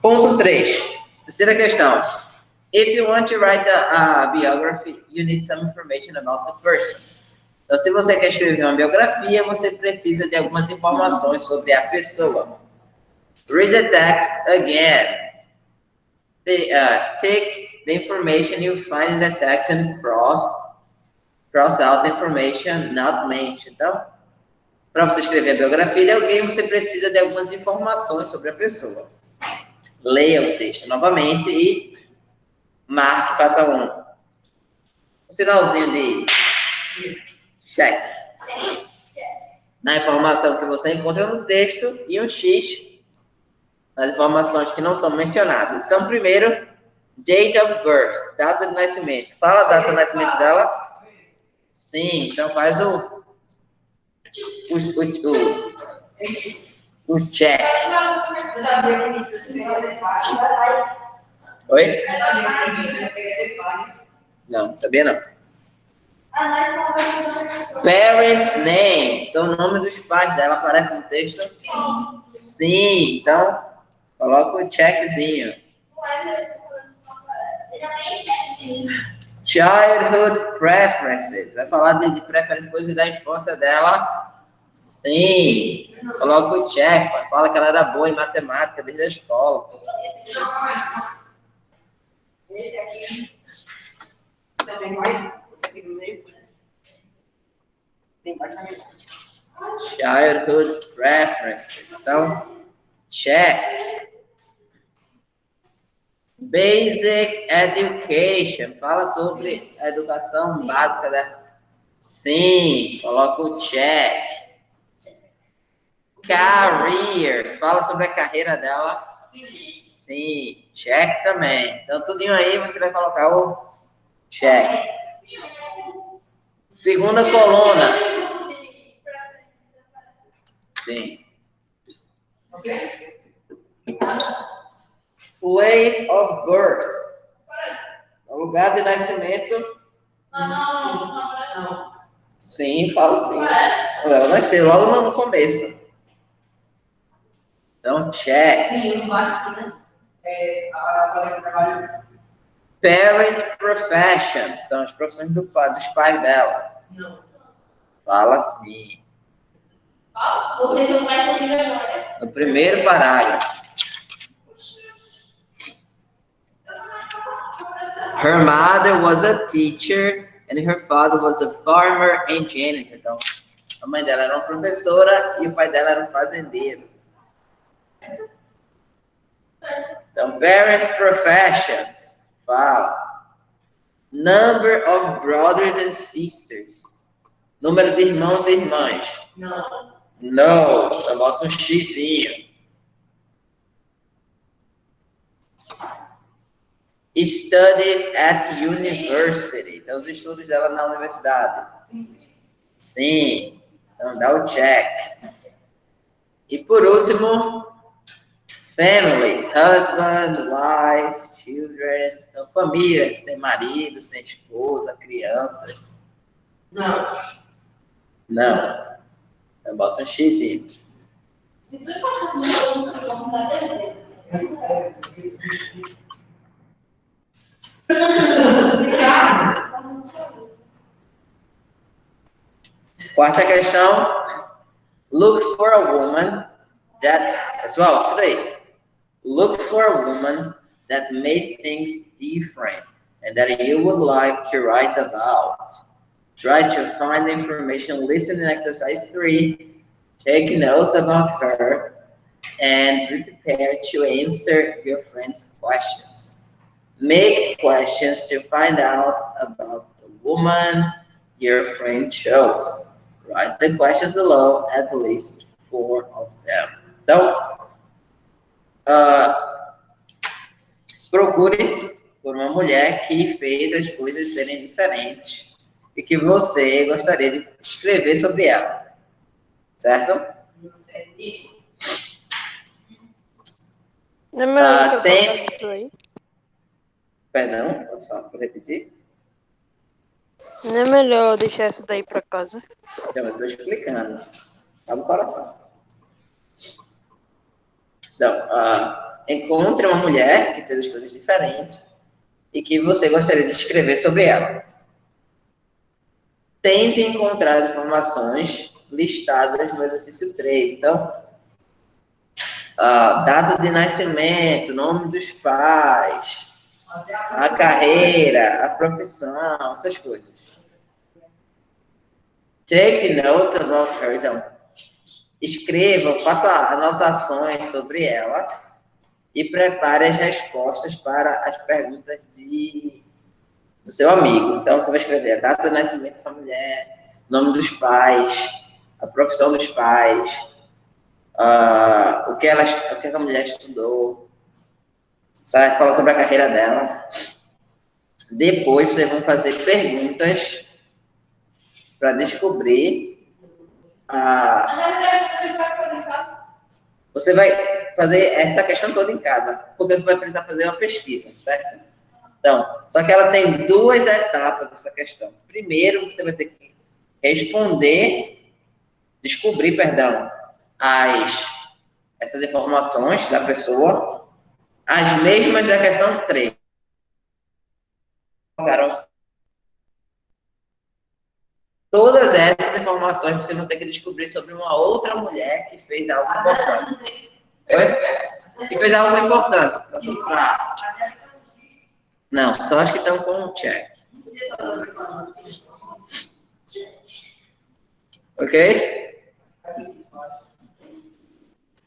Ponto 3. Terceira questão. If you want to write a biography, you need some information about the person. Então, se você quer escrever uma biografia, você precisa de algumas informações sobre a pessoa. Read the text again. Take the information you find in the text and cross out the information not mentioned. Então, para você escrever a biografia de alguém, você precisa de algumas informações sobre a pessoa. Leia o texto novamente e marque, faça um sinalzinho de check na informação que você encontra no texto e um X nas informações que não são mencionadas. Então, primeiro, date of birth, data de nascimento. Fala a data de nascimento dela? Sim, então faz o check. Oi? Não, sabia não. Parents' names. Então, o nome dos pais dela aparece no texto? Sim. Então, coloca o checkzinho. Childhood preferences. Vai falar de preferências, coisas da infância dela? Sim. Coloca o check. Fala que ela era boa em matemática desde a escola. Esse aqui também vai. Esse aqui no meio. Tem bastante. Childhood preferences. Então, check. Basic education. Fala sobre a educação básica da... Sim, coloca o check. Career. Fala sobre a carreira dela? Sim, check também. Então, tudinho aí você vai colocar o check. Segunda coluna. Sim. Place of birth. O lugar de nascimento. Não. Sim, falo sim. Ela nasceu logo no começo. Então, check. Sim, embaixo aqui, né? A colega de trabalho. Parents' professions. São as profissões dos pais dela. Não. Fala sim. Vocês não vai ser melhor. No primeiro parágrafo. Her mother was a teacher and her father was a farmer and janitor. Então, a mãe dela era uma professora e o pai dela era um fazendeiro. Então, parents' professions. Fala. Number of brothers and sisters. Número de irmãos e irmãs. Não. No. Então, bota um xizinho. Studies at university. Então, os estudos dela na universidade. Sim. Então, dá o check. E por último, family. Husband, wife, children. Então, família. Tem marido, tem esposa, criança. Não. Não. Então, bota um xizinho. Se tu encostar no meu, não vai ter. Quarta questão. Look for a woman that... Pessoal, escuta aí. Look for a woman that made things different and that you would like to write about. Try to find the information listed in exercise 3. Take notes about her and be prepared to answer your friend's questions. Make questions to find out about the woman your friend chose. Write the questions below, at least 4 of them. Então, procure por uma mulher que fez as coisas serem diferentes e que você gostaria de escrever sobre ela. Certo? Não é melhor tem... isso aí? Perdão, pode repetir? Não é melhor deixar essa daí pra casa? Então, eu estou explicando. Abre o coração. Então, encontre uma mulher que fez as coisas diferentes e que você gostaria de escrever sobre ela. tente encontrar as informações listadas no exercício 3. Então, data de nascimento, nome dos pais, a carreira, a profissão, essas coisas. Take notes about her. Então, escreva, faça anotações sobre ela e prepare as respostas para as perguntas do seu amigo. Então, você vai escrever a data de nascimento dessa mulher, nome dos pais, a profissão dos pais, o que essa mulher estudou. Você vai falar sobre a carreira dela. Depois, vocês vão fazer perguntas para descobrir Você vai fazer essa questão toda em casa, porque você vai precisar fazer uma pesquisa, certo? Então, só que ela tem duas etapas dessa questão. Primeiro, você vai ter que descobrir, essas informações da pessoa, as mesmas da questão 3. Todas essas informações você não tem que descobrir sobre uma outra mulher que fez algo importante. Oi? Que fez algo importante. Não, só as que estão com um check. Ok?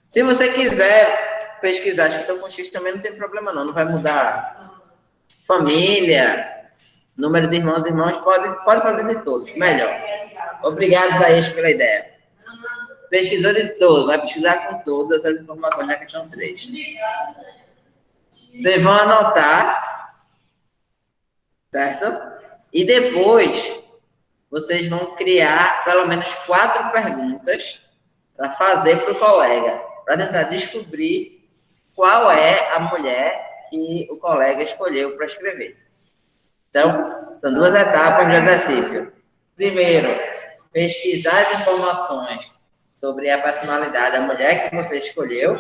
Se você quiser pesquisar as que estão com X também não tem problema não vai mudar. Família, número de irmãos e irmãs, pode fazer de todos, melhor. Obrigado, Zaís, pela ideia. Pesquisou de tudo, vai pesquisar com todas as informações da questão 3. Vocês vão anotar, certo? E depois, vocês vão criar pelo menos 4 perguntas para fazer para o colega, para tentar descobrir qual é a mulher que o colega escolheu para escrever. Então, são 2 etapas do exercício. Primeiro, pesquisar as informações sobre a personalidade da mulher que você escolheu.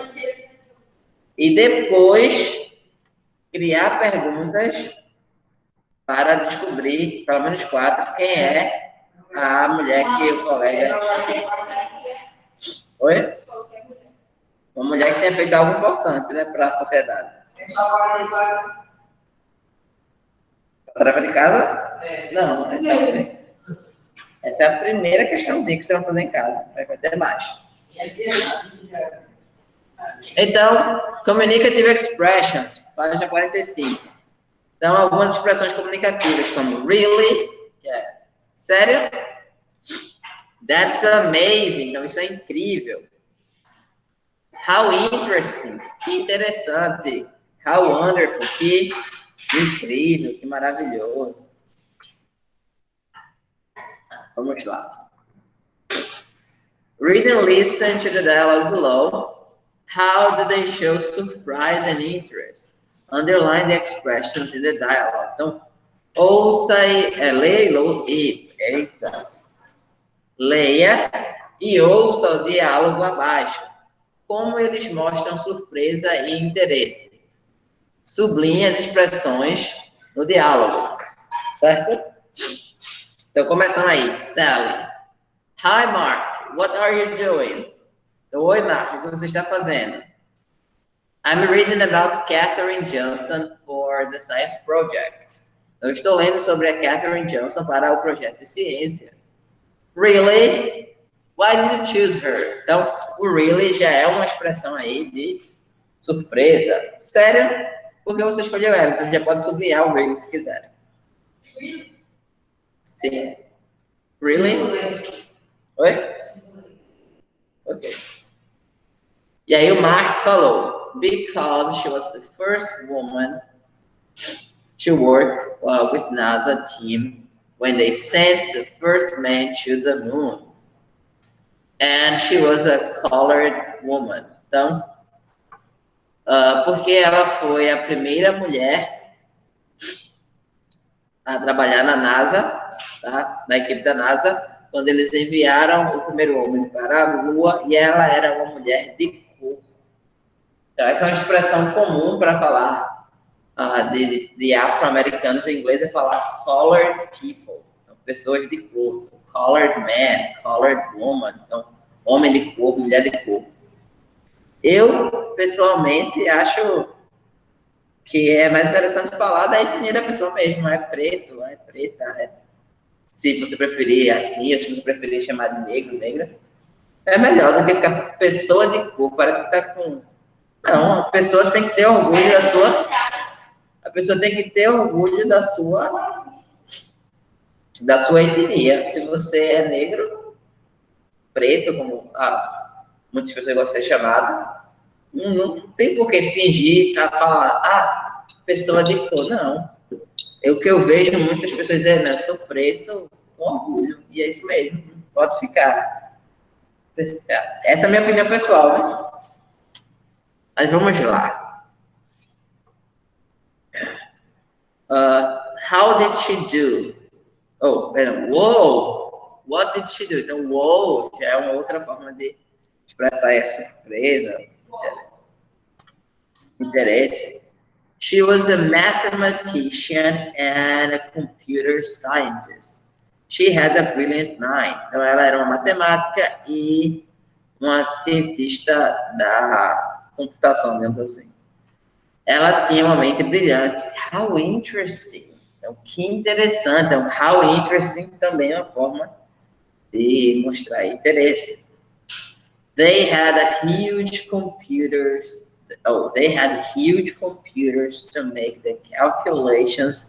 E depois, criar perguntas para descobrir, pelo menos 4, quem é a mulher que o colega... Oi? Uma mulher que tenha feito algo importante, né, para a sociedade. Tarefa de casa? Não, essa é a primeira questãozinha que você vai fazer em casa. Vai ter mais. Então, communicative expressions, página 45. Então, algumas expressões comunicativas, como really, que é sério? That's amazing, então isso é incrível. How interesting, que interessante. How wonderful, que incrível, que maravilhoso. Vamos lá. Read and listen to the dialogue below. How do they show surprise and interest? Underline the expressions in the dialogue. Então, ouça leia e ouça o diálogo abaixo. Como eles mostram surpresa e interesse. Sublinhe as expressões no diálogo. Certo? Então, começando aí. Sally. Hi, Mark. What are you doing? Oi, Mark. O que você está fazendo? I'm reading about Katherine Johnson for the science project. Eu estou lendo sobre a Katherine Johnson para o projeto de ciência. Really? Why did you choose her? Então, o really já é uma expressão aí de surpresa. Sério? Porque você escolheu ela, então já pode sublinhar o really se quiser. Sim. Really? Oi? Ok. E aí o Mark falou, because she was the first woman to work with NASA team when they sent the first man to the moon. And she was a colored woman. Então, porque ela foi a primeira mulher a trabalhar na NASA, tá? Na equipe da NASA, quando eles enviaram o primeiro homem para a Lua, e ela era uma mulher de cor. Então, essa é uma expressão comum para falar de afro-americanos em inglês, é falar colored people, então, pessoas de cor. Colored man, colored woman. Então, homem de cor, mulher de cor. Eu, pessoalmente, acho que é mais interessante falar da etnia da pessoa mesmo. É preto, é preta. Se você preferir assim, ou se você preferir chamar de negro, negra. É melhor do que ficar pessoa de cor. Parece que tá com... Não, a pessoa tem que ter orgulho da sua... A pessoa tem que ter orgulho da sua etnia. Se você é negro, preto, como muitas pessoas gostam de ser chamado, não tem por que fingir, falar, pessoa de cor. Não. O que eu vejo muitas pessoas dizendo, eu sou preto com orgulho. E é isso mesmo. Pode ficar. Essa é a minha opinião pessoal, né? Mas vamos lá. How did she do? Oh, perdão. Whoa! What did she do? Então, whoa já é uma outra forma de expressar essa surpresa, interesse. She was a mathematician and a computer scientist. She had a brilliant mind. Então, ela era uma matemática e uma cientista da computação, digamos assim. Ela tinha uma mente brilhante. How interesting. Então, que interessante. Então, how interesting também é uma forma de mostrar interesse. They had huge computers to make the calculations,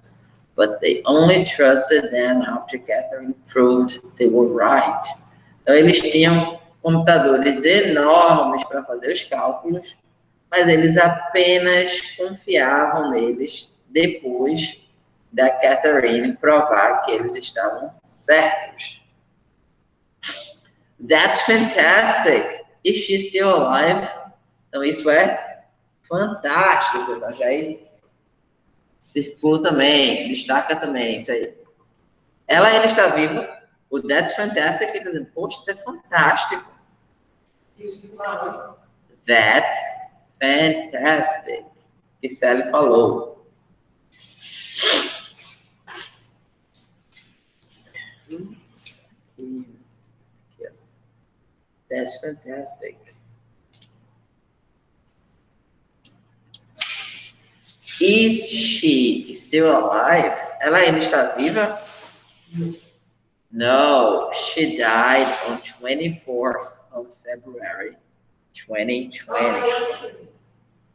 but they only trusted them after Catherine proved they were right. Então, eles tinham computadores enormes para fazer os cálculos, mas eles apenas confiavam neles depois da Catherine provar que eles estavam certos. That's fantastic. Is she still alive? Então, isso é fantástico. Então, já aí circula também, destaca também isso aí. Ela ainda está viva. O That's fantastic, quer dizer, poxa, isso é fantástico. That's fantastic. Que Sally falou. That's fantastic. Is she still alive? Ela ainda está viva? No, she died on 24th of February, 2020.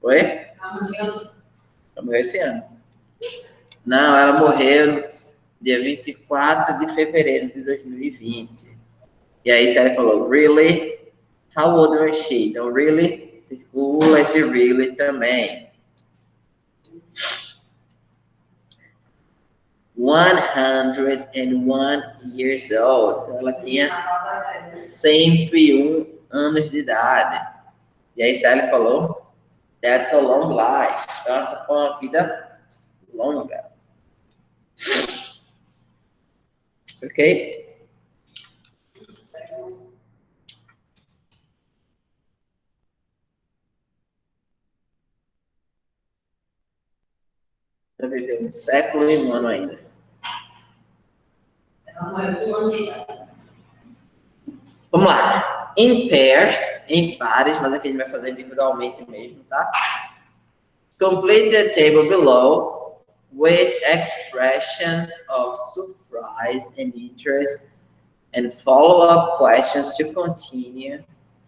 Oi? Ela morreu esse ano. Não, ela morreu dia 24 de fevereiro de 2020. E aí Sarah falou, really? How old was she? Então, really, circula esse really também. 101 years old. Então, ela tinha 101 anos de idade. E aí Sally falou, that's a long life. Então, ela foi uma vida longa. Ok? Já viveu um século e um ano ainda. Vamos lá. In pairs, em pares, mas aqui a gente vai fazer individualmente mesmo, tá? Complete the table below with expressions of surprise and interest and follow-up questions to continue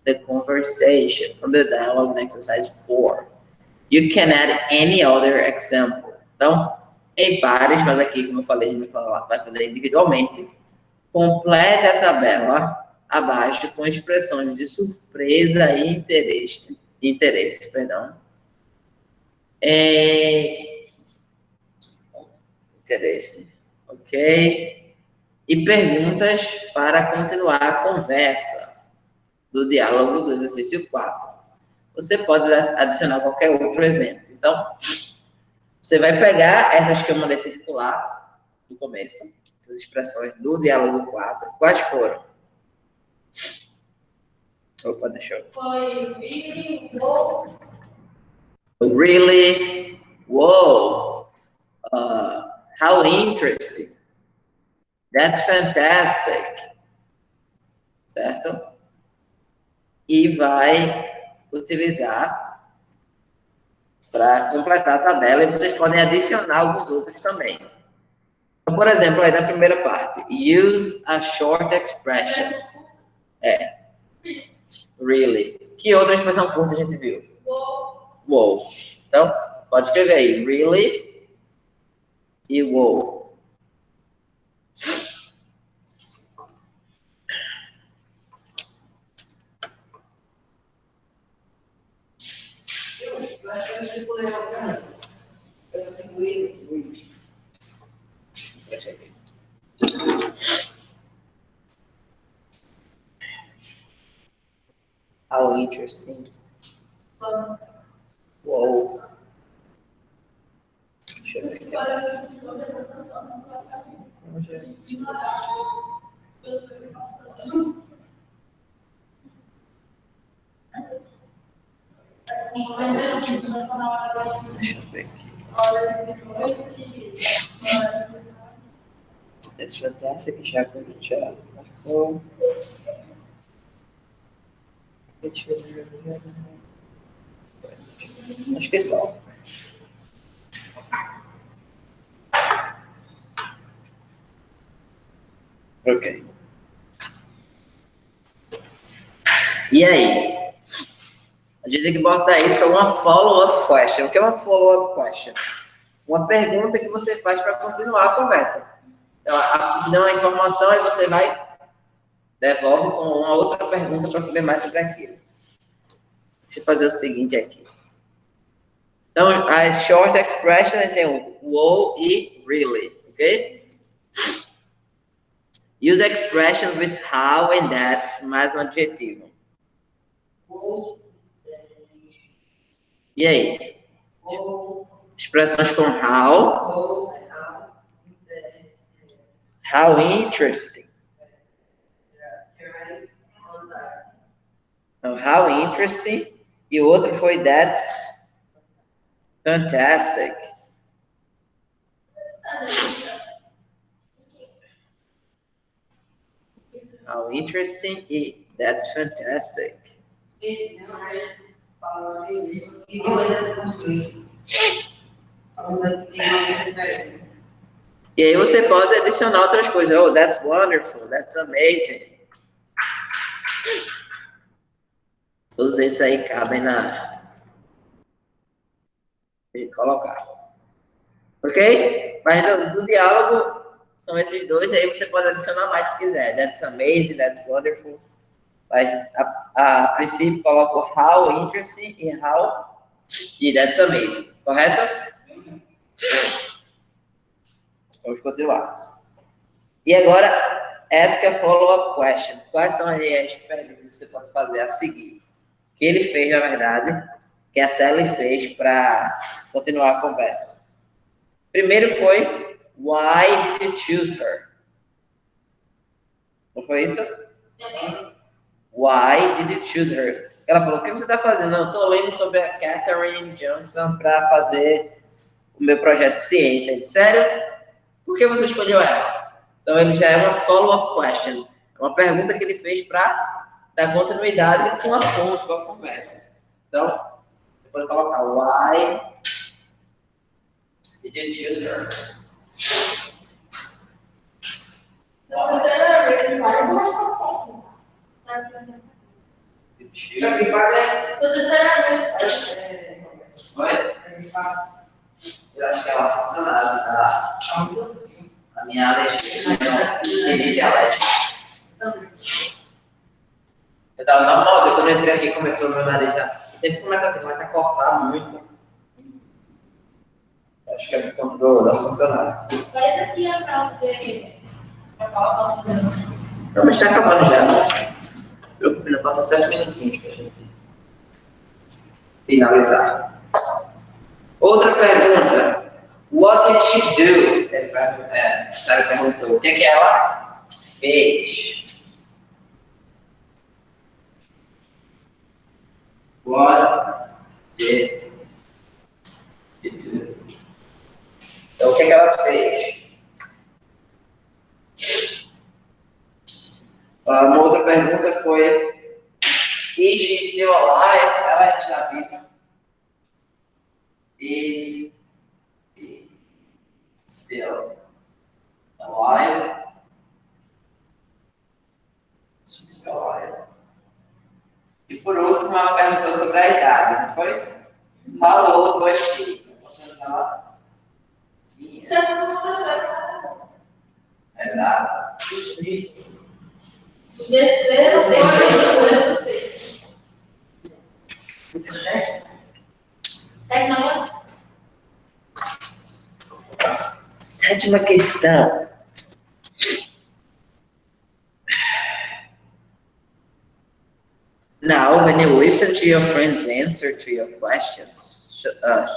the conversation from the dialogue in exercise 4. You can add any other example. Então, em pares, mas aqui, como eu falei, a gente vai fazer individualmente. Complete a tabela abaixo com expressões de surpresa e interesse. Interesse, ok? E perguntas para continuar a conversa do diálogo do exercício 4. Você pode adicionar qualquer outro exemplo. Então, você vai pegar essas que eu mandei circular no começo, essas expressões do diálogo 4. Quais foram? Opa, deixa eu... Foi really, wow. Really, wow. How interesting. That's fantastic. Certo? E vai utilizar para completar a tabela, e vocês podem adicionar alguns outros também. Então, por exemplo, aí na primeira parte, use a short expression. Really. Que outra expressão curta a gente viu? Wow. Então, pode escrever aí, really e wow. How interesting. Wow. Deixa eu ver aqui. Deixa eu ver aqui. It's fantastic. Já marcou. Acho que é só. Ok. E aí? A gente tem que botar isso uma follow-up question. O que é uma follow-up question? Uma pergunta que você faz para continuar a conversa. Então, a pessoa te dá uma informação e você vai, devolve com uma outra pergunta para saber mais sobre aquilo. Deixa eu fazer o seguinte aqui. Então, as short expressions tem o wow e really, ok? Use expressions with how and that's mais um adjetivo. E aí? Expressões com how. How interesting. Então, how interesting. E o outro foi that's fantastic. How interesting e that's fantastic. E aí você pode adicionar outras coisas. Oh, that's wonderful, that's amazing. Todos esses aí cabem na... colocar. Ok? Mas do diálogo, são esses dois, aí você pode adicionar mais se quiser. That's amazing, that's wonderful. Mas a princípio coloco how interesting e how e that's amazing. Correto? Vamos continuar. E agora, ask a follow-up question. Quais são as perguntas que você pode fazer a seguir? Que ele fez, na verdade, que a Sally fez para continuar a conversa. Primeiro foi, why did you choose her? Não foi isso? Why did you choose her? Ela falou, o que você está fazendo? Não, estou lendo sobre a Katherine Johnson para fazer o meu projeto de ciência. Ele, sério? Por que você escolheu ela? Então, ele já é uma follow-up question. É uma pergunta que ele fez para dar continuidade com o assunto, com a conversa. Então, você pode colocar, why did you choose her? Oi? Eu acho que é uma funcionária da a minha alergia, eu tava normal, quando eu entrei aqui começou meu nariz já. Sempre começa assim, começa a coçar muito. Acho que é por conta da funcionária. Vai daqui a prova dele. Não, mas está acabando já. Ainda faltam 7 minutinhos para a gente finalizar. Outra pergunta. What did she do? Sara perguntou. O que é que ela fez? What did she do? Então, o que é que ela fez? Is she still alive? Ela está viva. Is she still alive? She's still alive. E por último, ela perguntou sobre a idade, não foi? How old was she? Você não fala? Você não aconteceu. Exato. Desceram. Sétima questão. Now, when you listen to your friend's answer to your questions,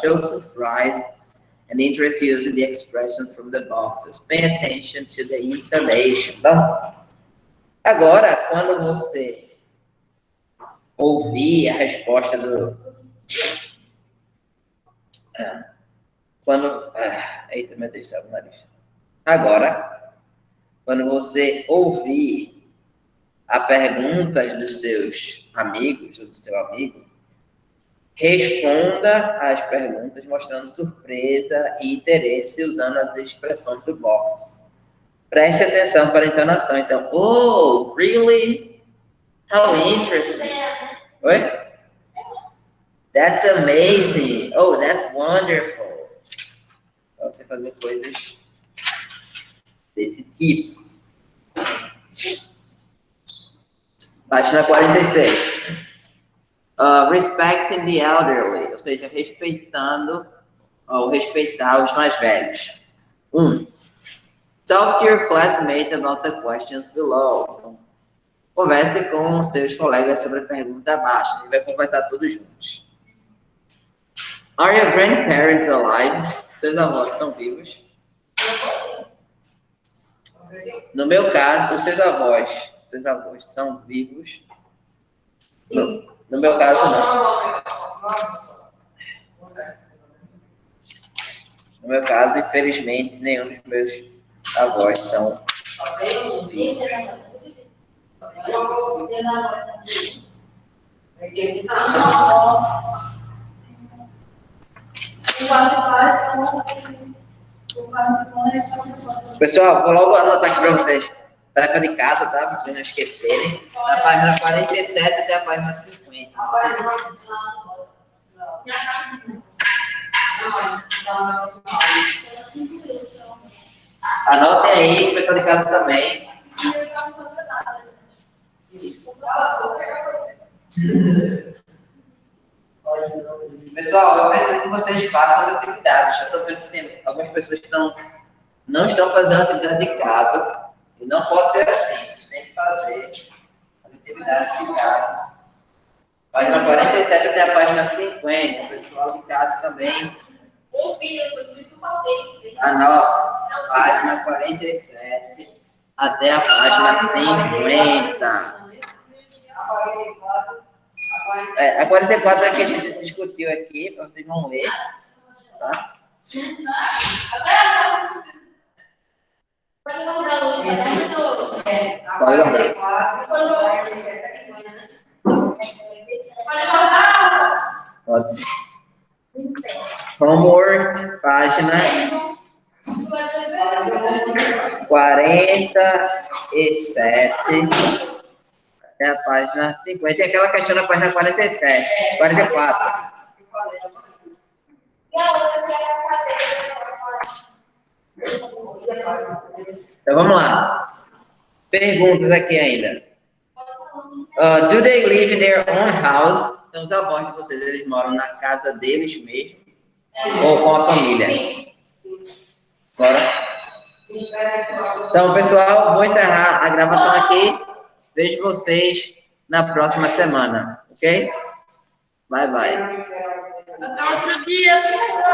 show surprise and interest using the expression from the boxes. Pay attention to the intonation. Então, agora, quando você ouvir a resposta do... Eita, meu Deus, sabe o nariz. Agora, quando você ouvir a pergunta dos seus amigos, ou do seu amigo, responda às perguntas mostrando surpresa e interesse usando as expressões do box. Preste atenção para a entonação. Então, oh, really? How interesting. Oi? That's amazing. Oh, that's wonderful. Para você fazer coisas desse tipo. Página 46. Respecting the elderly, ou seja, respeitando ou respeitar os mais velhos. 1. Talk to your classmate about the questions below. Converse com seus colegas sobre a pergunta abaixo. A gente vai conversar todos juntos. Are your grandparents alive? Seus avós são vivos? No meu caso, os seus avós são vivos? Sim. No meu caso, não. No meu caso, infelizmente, nenhum dos meus avós são vivos. Pessoal, vou logo anotar aqui para vocês. Tarefa de casa, tá? Para vocês não esquecerem. Da página 47 até a página 50. Anotem aí, pessoal de casa também. Pessoal, eu preciso que vocês façam as atividades. Eu estou vendo que tem algumas pessoas que não estão fazendo atividade de casa. E não pode ser assim. Vocês têm que fazer as atividades de casa. Página 47 até a página 50. O pessoal de casa também. Anota. Página 47 até a página 50. A 44 é que a gente discutiu aqui, para vocês vão ler. Tá? Pode guardar. Pode guardar. Pode ser. Homework, página 47 até a página 50. E aquela questão na página 47, 44. Então vamos lá. Perguntas aqui ainda. Do they live in their own house? Então os avós de vocês, eles moram na casa deles mesmo? Ou com a família? Bora? Então, pessoal, vou encerrar a gravação aqui. Vejo vocês na próxima semana, ok? Bye, bye. Até outro dia, pessoal.